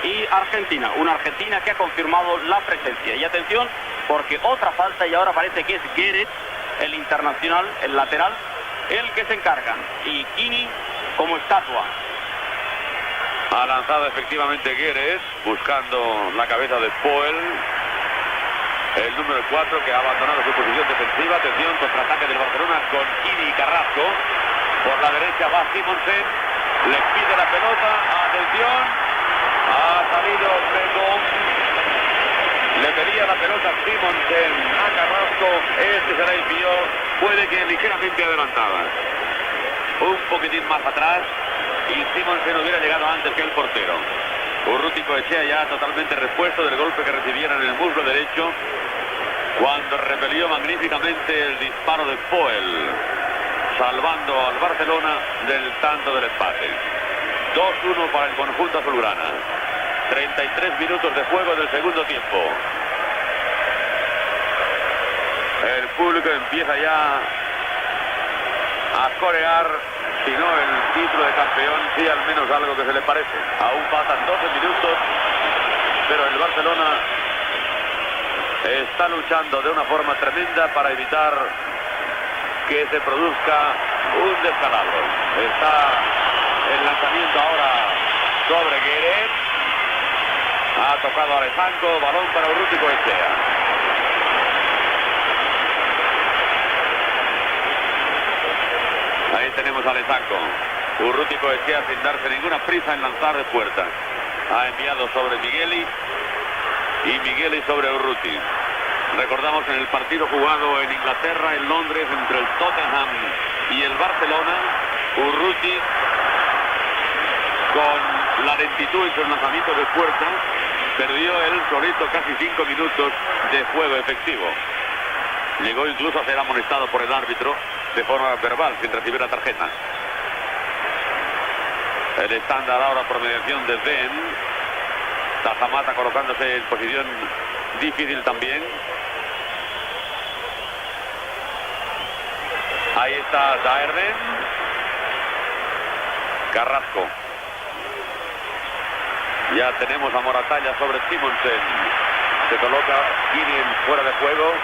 y Argentina. Una Argentina que ha confirmado la presencia. Y atención, porque otra falta, y ahora parece que es Gueret, el internacional, el lateral, el que se encarga. Y Kini como estatua. Ha lanzado efectivamente Gueret, buscando la cabeza de Poel. El número 4 que ha abandonado su posición defensiva. Atención, contraataque del Barcelona con Kini y Carrasco. Por la derecha va Simonsen. Le pide la pelota. Atención. Ha salido Beckham. Le pedía la pelota Simonsen a Carrasco. Este será el pío. Puede que ligeramente adelantada. Un poquitín más atrás. Y Simonsen hubiera llegado antes que el portero. Urruticoetxea ya totalmente repuesto del golpe que recibiera en el muslo derecho cuando repelió magníficamente el disparo de Poel, salvando al Barcelona del tanto del empate. 2-1 para el conjunto azulgrana. 33 minutos de juego del segundo tiempo. El público empieza ya a corear, si no el título de campeón, sí al menos algo que se le parece. Aún faltan 12 minutos, pero el Barcelona está luchando de una forma tremenda para evitar que se produzca un descalabro. Está el lanzamiento ahora sobre Gueret. Ha tocado Alejandro, balón para Urruticoetxea. Ahí tenemos a Alejandro. Urruticoetxea sin darse ninguna prisa en lanzar de puerta. Ha enviado sobre Migueli y Migueli sobre Urruti. Recordamos en el partido jugado en Inglaterra, en Londres, entre el Tottenham y el Barcelona, Urruti con la lentitud en sus lanzamientos de puerta perdió él solito casi 5 minutos de juego efectivo. Llegó incluso a ser amonestado por el árbitro de forma verbal, sin recibir la tarjeta. El estándar ahora por mediación de Ben. Tajamata colocándose en posición difícil también. Ahí está Daerden. Carrasco. Ya tenemos a Moratalla sobre Simonsen. Se coloca Kini fuera de juego.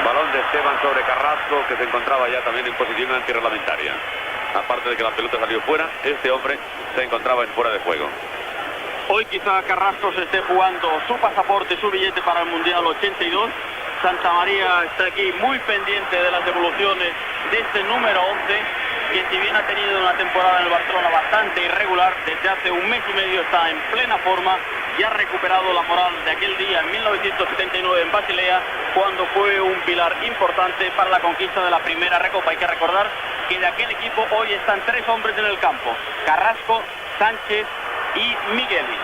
Balón de Esteban sobre Carrasco, que se encontraba ya también en posición antirreglamentaria. Aparte de que la pelota salió fuera, este hombre se encontraba en fuera de juego. Hoy quizá Carrasco se esté jugando su pasaporte, su billete para el Mundial 82. Santa María está aquí muy pendiente de las evoluciones de este número 11, que si bien ha tenido una temporada en el Barcelona bastante irregular, desde hace un mes y medio está en plena forma y ha recuperado la moral de aquel día en 1979 en Basilea, cuando fue un pilar importante para la conquista de la primera Recopa. Hay que recordar que de aquel equipo hoy están 3 hombres en el campo: Carrasco, Sánchez y Migueli.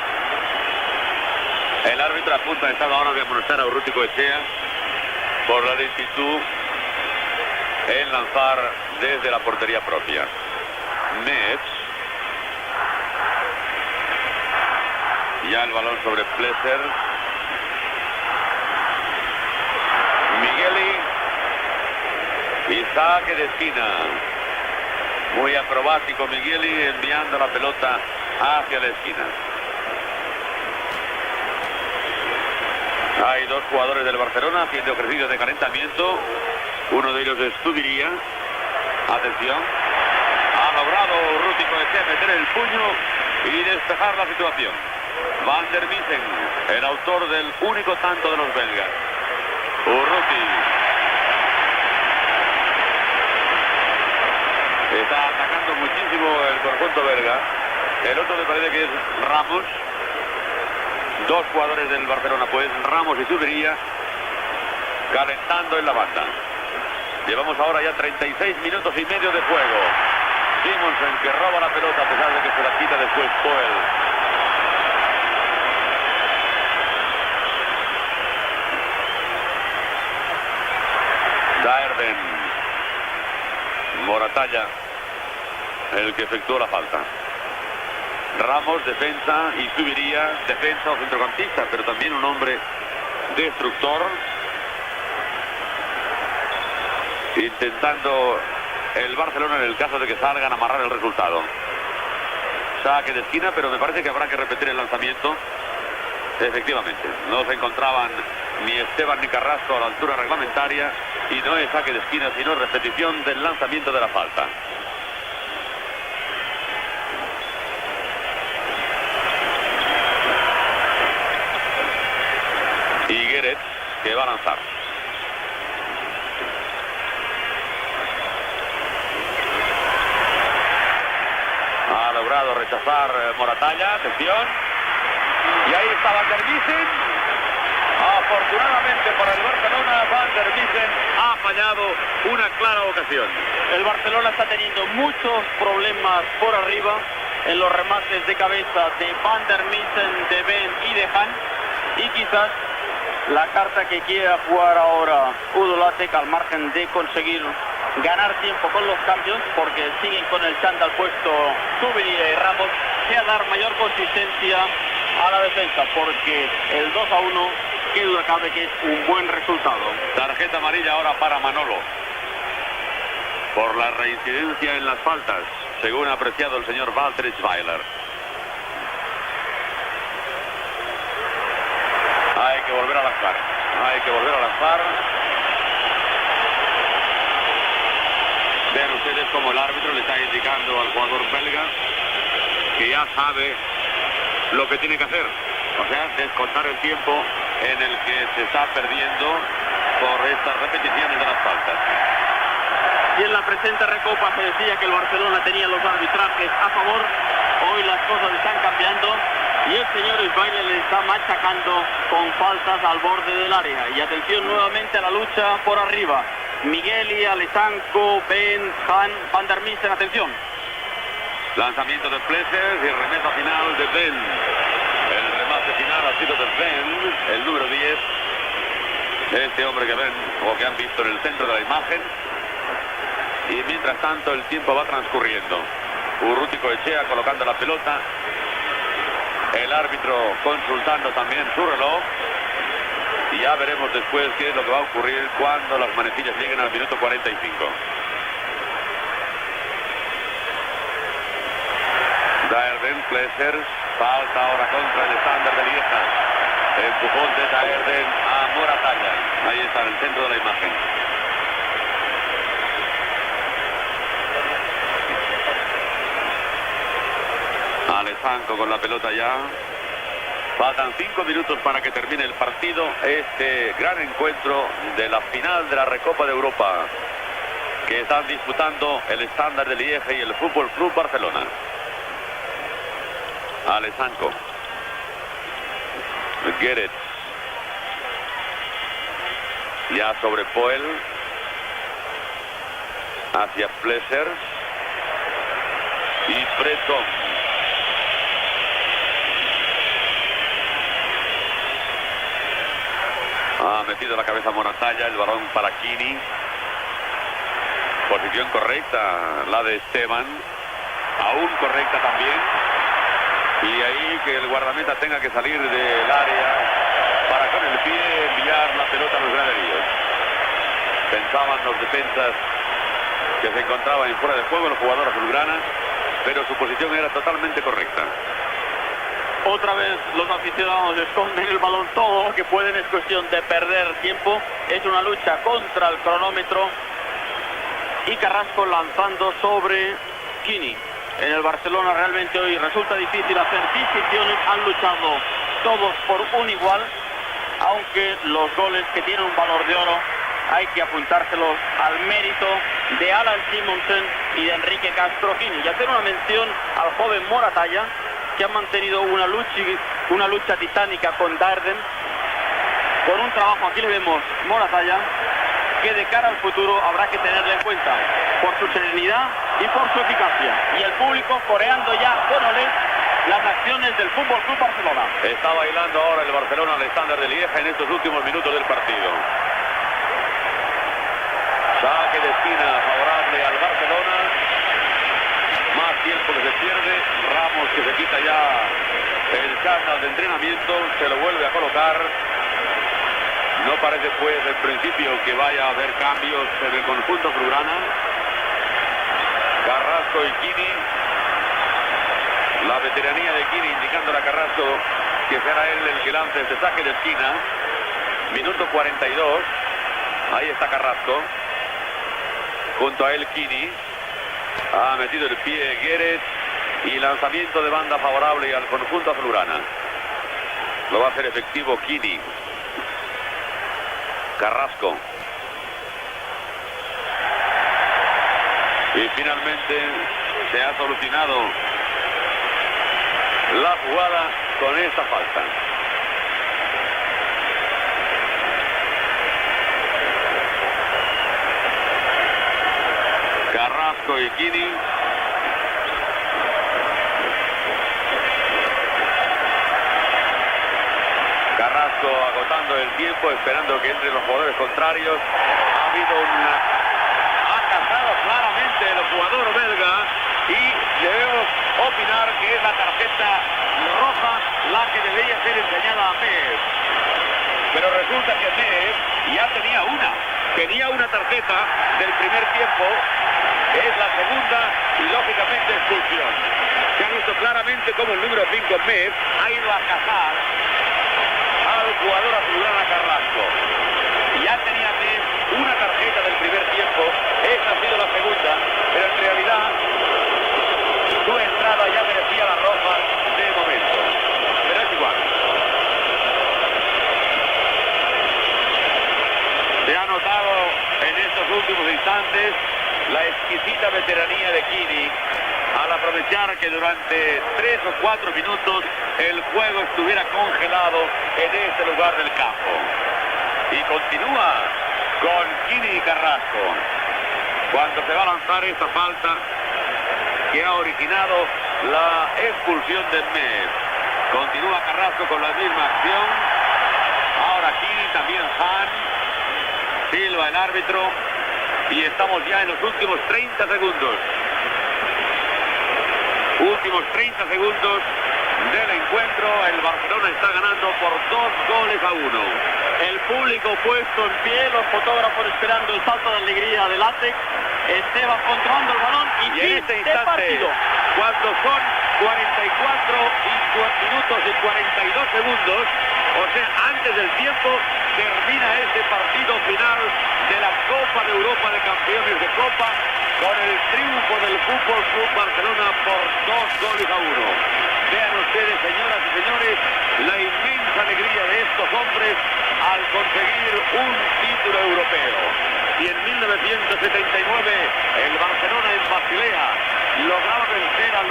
El árbitro apunta estado ahora de amonestar a Urruticoetxea por la lentitud en lanzar desde la portería propia. Metz. Ya el balón sobre Plesser. Migueli. Y saque de esquina. Muy acrobático Migueli enviando la pelota hacia la esquina. Hay 2 jugadores del Barcelona haciendo ejercicios de calentamiento. Uno de ellos es Zubiría. Atención. Ha logrado Urruticoetxea meter el puño y despejar la situación. Van der Missen, el autor del único tanto de los belgas. Urruti. Está atacando muchísimo el conjunto belga. El otro me parece que es Ramos. 2 jugadores del Barcelona, pues Ramos y Zubiría, calentando en la banda. Llevamos ahora ya 36 minutos y medio de juego. Simonsen, que roba la pelota a pesar de que se la quita después Poel. Daerden. Moratalla, el que efectuó la falta. Ramos, defensa, y Zubiría, defensa o centrocampista, pero también un hombre destructor. Intentando el Barcelona, en el caso de que salgan, a amarrar el resultado. Saque de esquina, pero me parece que habrá que repetir el lanzamiento. Efectivamente, no se encontraban ni Esteban ni Carrasco a la altura reglamentaria y no es saque de esquina, sino repetición del lanzamiento de la falta. Y Gueret, que va a lanzar. Ha logrado rechazar Moratalla, atención. Y ahí está Van der Missen. Afortunadamente para el Barcelona, Van der Missen ha fallado una clara ocasión. El Barcelona está teniendo muchos problemas por arriba en los remates de cabeza de Van der Missen, de Ben y de Han. Y quizás la carta que quiera jugar ahora Udo Lattek, al margen de conseguir ganar tiempo con los cambios, porque siguen con el chándal puesto Zubiria y Ramos, sea dar mayor consistencia a la defensa, porque el 2-1, qué duda cabe que es un buen resultado. Tarjeta amarilla ahora para Manolo por la reincidencia en las faltas, según ha apreciado el señor Walter Schweiler. Hay que volver a lanzar. Hay que volver a lanzar. Vean ustedes cómo el árbitro le está indicando al jugador belga que ya sabe lo que tiene que hacer. O sea, descontar el tiempo en el que se está perdiendo por estas repeticiones de las faltas. Y en la presente Recopa se decía que el Barcelona tenía los arbitrajes a favor. Hoy las cosas están cambiando y el señor Schweiler le está machacando con faltas al borde del área. Y atención nuevamente a la lucha por arriba. Migueli, Alessanco, Ben, Han, Van der Missen, atención. Lanzamiento de Plesser y remesa final de Ben. El remate final ha sido de Ben, el número 10. Este hombre que ven o que han visto en el centro de la imagen. Y mientras tanto el tiempo va transcurriendo. Urruti Coechea colocando la pelota. El árbitro consultando también su reloj. Y ya veremos después qué es lo que va a ocurrir cuando las manecillas lleguen al minuto 45. Daerden, Plesser, falta ahora contra el estándar de Lieja. Empujón de Daerden a Moratalla. Ahí está en el centro de la imagen. Alessanco con la pelota ya. Faltan 5 minutos para que termine el partido. Este gran encuentro de la final de la Recopa de Europa que están disputando el Estándar de Lieja y el Fútbol Club Barcelona. Alessanco. Gueret. Ya sobre Poel. Hacia Plesser. Y Breton. Ha metido la cabeza Moratalla, el balón para Kini. Posición correcta la de Esteban. Aún correcta también. Y ahí que el guardameta tenga que salir del área para con el pie enviar la pelota a los graderíos. Pensaban los defensas que se encontraban en fuera de juego el jugador azulgrana, pero su posición era totalmente correcta. Otra vez los aficionados esconden el balón, todo lo que pueden, es cuestión de perder tiempo. Es una lucha contra el cronómetro y Carrasco lanzando sobre Kini. En el Barcelona realmente hoy resulta difícil hacer distinciones, han luchado todos por un igual, aunque los goles que tienen un valor de oro hay que apuntárselos al mérito de Alan Simonsen y de Enrique Castro Kini. Y hacer una mención al joven Moratalla, que ha mantenido una lucha titánica con Daerden, con un trabajo, aquí le vemos Moratalla, que de cara al futuro habrá que tenerle en cuenta por su serenidad y por su eficacia. Y el público coreando ya con olé las acciones del Fútbol Club Barcelona. Está bailando ahora el Barcelona al estándar de Lieja en estos últimos minutos del partido. Saque de esquina favorable al Barcelona. Más tiempo que se pierde. Ramos, que se quita ya el chándal de entrenamiento, se lo vuelve a colocar. No parece pues en principio que vaya a haber cambios en el conjunto azulgrana. Carrasco y Kini. La veteranía de Kini indicándole a Carrasco que será él el que lance este saque de esquina. Minuto 42. Ahí está Carrasco. Junto a él Kini. Ha metido el pie Guedes. Y lanzamiento de banda favorable al conjunto azulgrana. Lo va a hacer efectivo Kini. Carrasco. Y finalmente se ha solucionado la jugada con esta falta. Carrasco y Kini. Carrasco agotando el tiempo, esperando que entren los jugadores contrarios. Ha habido una... Ha cazado claramente el jugador belga y debemos opinar que es la tarjeta roja la que debería ser enseñada a Mees. Pero resulta que Mees ya tenía una tarjeta del primer tiempo, es la segunda y lógicamente expulsión. Se ha visto claramente como el número 5 Mees ha ido a cazar al jugador azulgrana Carrasco. Ya tenía Mees una tarjeta del primer tiempo, esta ha sido la segunda, pero en realidad su entrada ya merecía la roja de momento. Pero es igual. Se ha notado en estos últimos instantes la exquisita veteranía de Kini al aprovechar que durante 3 o 4 minutos el juego estuviera congelado en este lugar del campo. Y continúa con Kini y Carrasco cuando se va a lanzar esta falta que ha originado la expulsión del Mees. Continúa Carrasco con la misma acción. Ahora Kini, también Han. Silva el árbitro. Y estamos ya en los últimos 30 segundos. Últimos 30 segundos del encuentro. El Barcelona está ganando por 2-1. El público puesto en pie, los fotógrafos esperando el salto de alegría de Látex. Esteban controlando el balón y en este instante, cuando son 44 minutos y 42 segundos, o sea, antes del tiempo, termina este partido final de la Copa de Europa de Campeones de Copa con el triunfo del Fútbol Club Barcelona por 2-1. Vean ustedes, señoras y señores, la inmensa alegría de estos hombres al conseguir un título europeo. Y en 1979 el Barcelona en Basilea lograba vencer al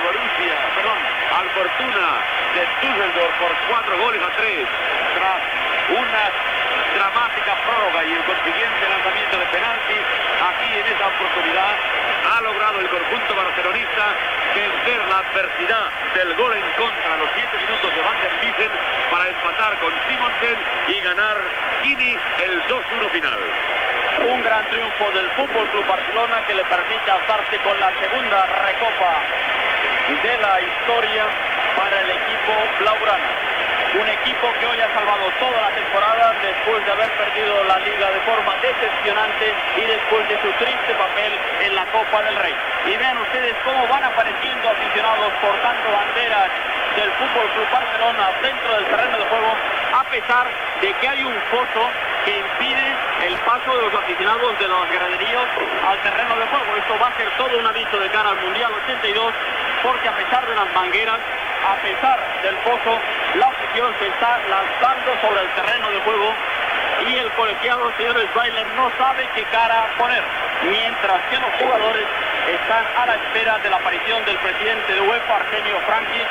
al Fortuna de Düsseldorf por 4-3 tras una dramática prórroga y el consiguiente lanzamiento de penalti. Aquí en esta oportunidad ha logrado el conjunto barcelonista vencer la adversidad del gol en contra a los 7 minutos de Van der Biesen para empatar con Simonsen y ganar Kini el 2-1 final. Un gran triunfo del Fútbol Club Barcelona que le permite alzarse con la segunda recopa de la historia para el equipo blaugrana. Un equipo que hoy ha salvado toda la temporada después de haber perdido la Liga de forma decepcionante y después de su triste papel en la Copa del Rey. Y vean ustedes cómo van apareciendo aficionados portando banderas del Fútbol Club Barcelona dentro del terreno de juego, a pesar de que hay un foso que impide el paso de los aficionados de los graderíos al terreno de juego. Esto va a ser todo un aviso de cara al Mundial 82, porque a pesar de las mangueras, a pesar del foso, la afición se está lanzando sobre el terreno de juego y el colegiado señor Schweiler no sabe qué cara poner, mientras que los jugadores están a la espera de la aparición del presidente de UEFA, Arsenio Franchi,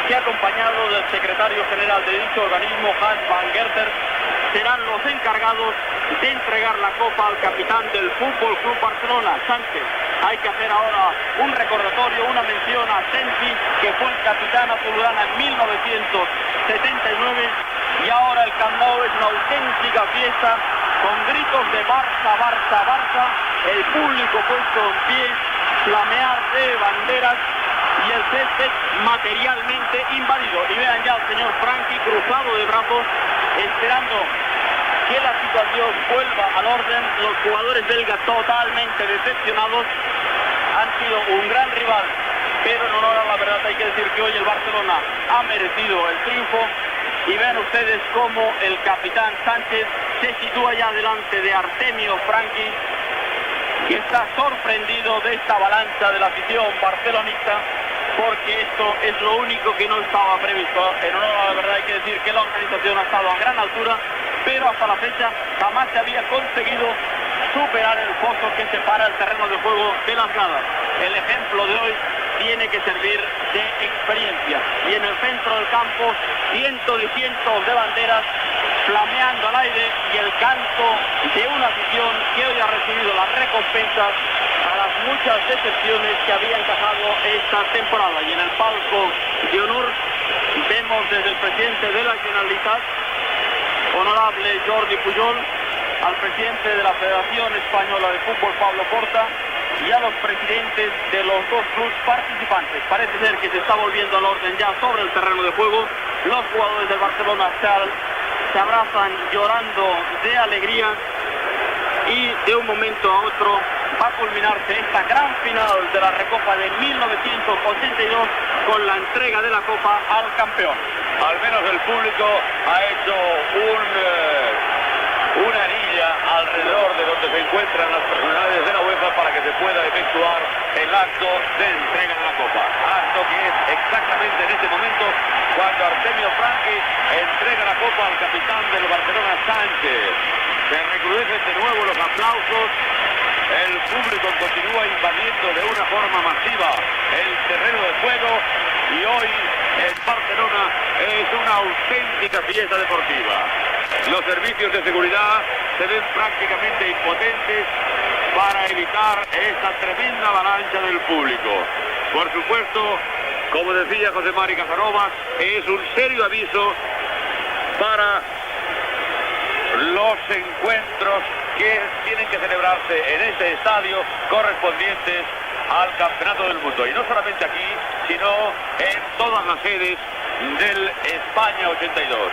que acompañado del secretario general de dicho organismo, Hans van Gerter, serán los encargados de entregar la copa al capitán del Fútbol Club Barcelona, Sánchez. Hay que hacer ahora un recordatorio, una mención a Sensi, que fue el capitán azulgrana en 1979, y ahora el Camp Nou es una auténtica fiesta con gritos de Barça, Barça, Barça, el público puesto en pie, flamear de banderas y el césped materialmente invadido. Y vean ya al señor Franchi cruzado de brazos, esperando que la situación vuelva al orden. Los jugadores belgas totalmente decepcionados. Han sido un gran rival pero en honor a la verdad hay que decir que hoy el Barcelona ha merecido el triunfo. Y ven ustedes cómo el capitán Sánchez se sitúa ya delante de Artemio Franchi, que está sorprendido de esta avalancha de la afición barcelonista, porque esto es lo único que no estaba previsto. En honor a la verdad hay que decir que la organización ha estado a gran altura, pero hasta la fecha jamás se había conseguido superar el foso que separa el terreno de juego de las gradas. El ejemplo de hoy tiene que servir de experiencia. Y en el centro del campo, cientos y cientos de banderas flameando al aire y el canto de una afición que hoy ha recibido las recompensas a las muchas decepciones que había encajado esta temporada. Y en el palco de honor vemos desde el presidente de la Generalitat, honorable Jordi Pujol, al presidente de la Federación Española de Fútbol, Pablo Porta, y a los presidentes de los dos clubes participantes. Parece ser que se está volviendo al orden ya sobre el terreno de juego. Los jugadores del Barcelona se abrazan llorando de alegría, y de un momento a otro va a culminarse esta gran final de la Recopa de 1982 con la entrega de la Copa al campeón. Al menos el público ha hecho una anilla alrededor de donde se encuentran las personalidades de la UEFA para que se pueda efectuar el acto de entrega de la Copa. Acto que es exactamente en este momento cuando Artemio Franchi entrega la Copa al capitán del Barcelona, Sánchez. Se recrudecen de nuevo los aplausos. El público continúa invadiendo de una forma masiva el terreno de juego, y hoy en Barcelona es una auténtica fiesta deportiva. Los servicios de seguridad se ven prácticamente impotentes para evitar esta tremenda avalancha del público. Por supuesto, como decía José Mari Casanovas, es un serio aviso para los encuentros que tienen que celebrarse en este estadio correspondientes al Campeonato del Mundo. Y no solamente aquí, sino en todas las sedes del España 82.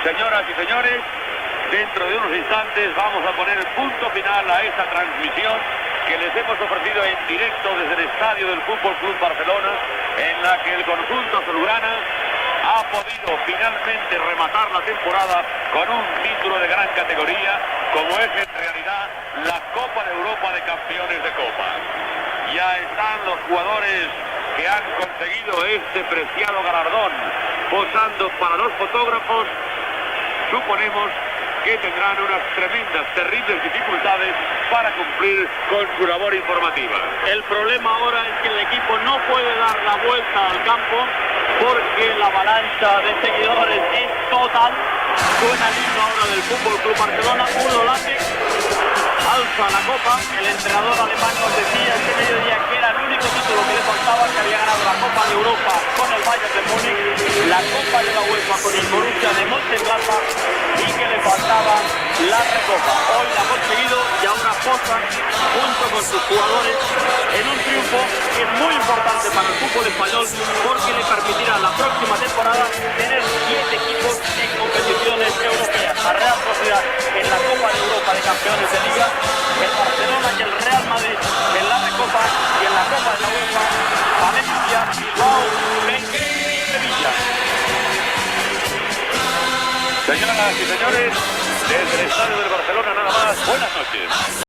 Señoras y señores, dentro de unos instantes vamos a poner el punto final a esta transmisión que les hemos ofrecido en directo desde el estadio del Fútbol Club Barcelona, en la que el conjunto azulgrana ha podido finalmente rematar la temporada con un título de gran categoría, como es en realidad la Copa de Europa de Campeones de Copa. Ya están los jugadores que han conseguido este preciado galardón posando para los fotógrafos. Suponemos que tendrán unas tremendas, terribles dificultades para cumplir con su labor informativa. El problema ahora es que el equipo no puede dar la vuelta al campo porque la avalancha de seguidores es total. Suena el himno ahora del Fútbol Club Barcelona, Udo Lattek alza la copa. El entrenador alemán nos decía este mediodía que era el único título que le faltaba, que había ganado la Copa de Europa con el Bayern de Múnich, la Copa de la UEFA con el Borussia de Mönchengladbach, y que le faltaba la Recopa. Hoy la ha conseguido y ahora posa junto con sus jugadores en un triunfo que es muy importante para el fútbol español, porque le permitirá la próxima temporada tener 7 equipos en competiciones europeas. La Real Sociedad en la Copa de Europa de Campeones de Liga, el Barcelona y el Real Madrid en la Recopa, y en la Copa de la UEFA Valencia, Bilbao, Betis y Sevilla. Señoras y señores, desde el estadio del Barcelona nada más, buenas noches.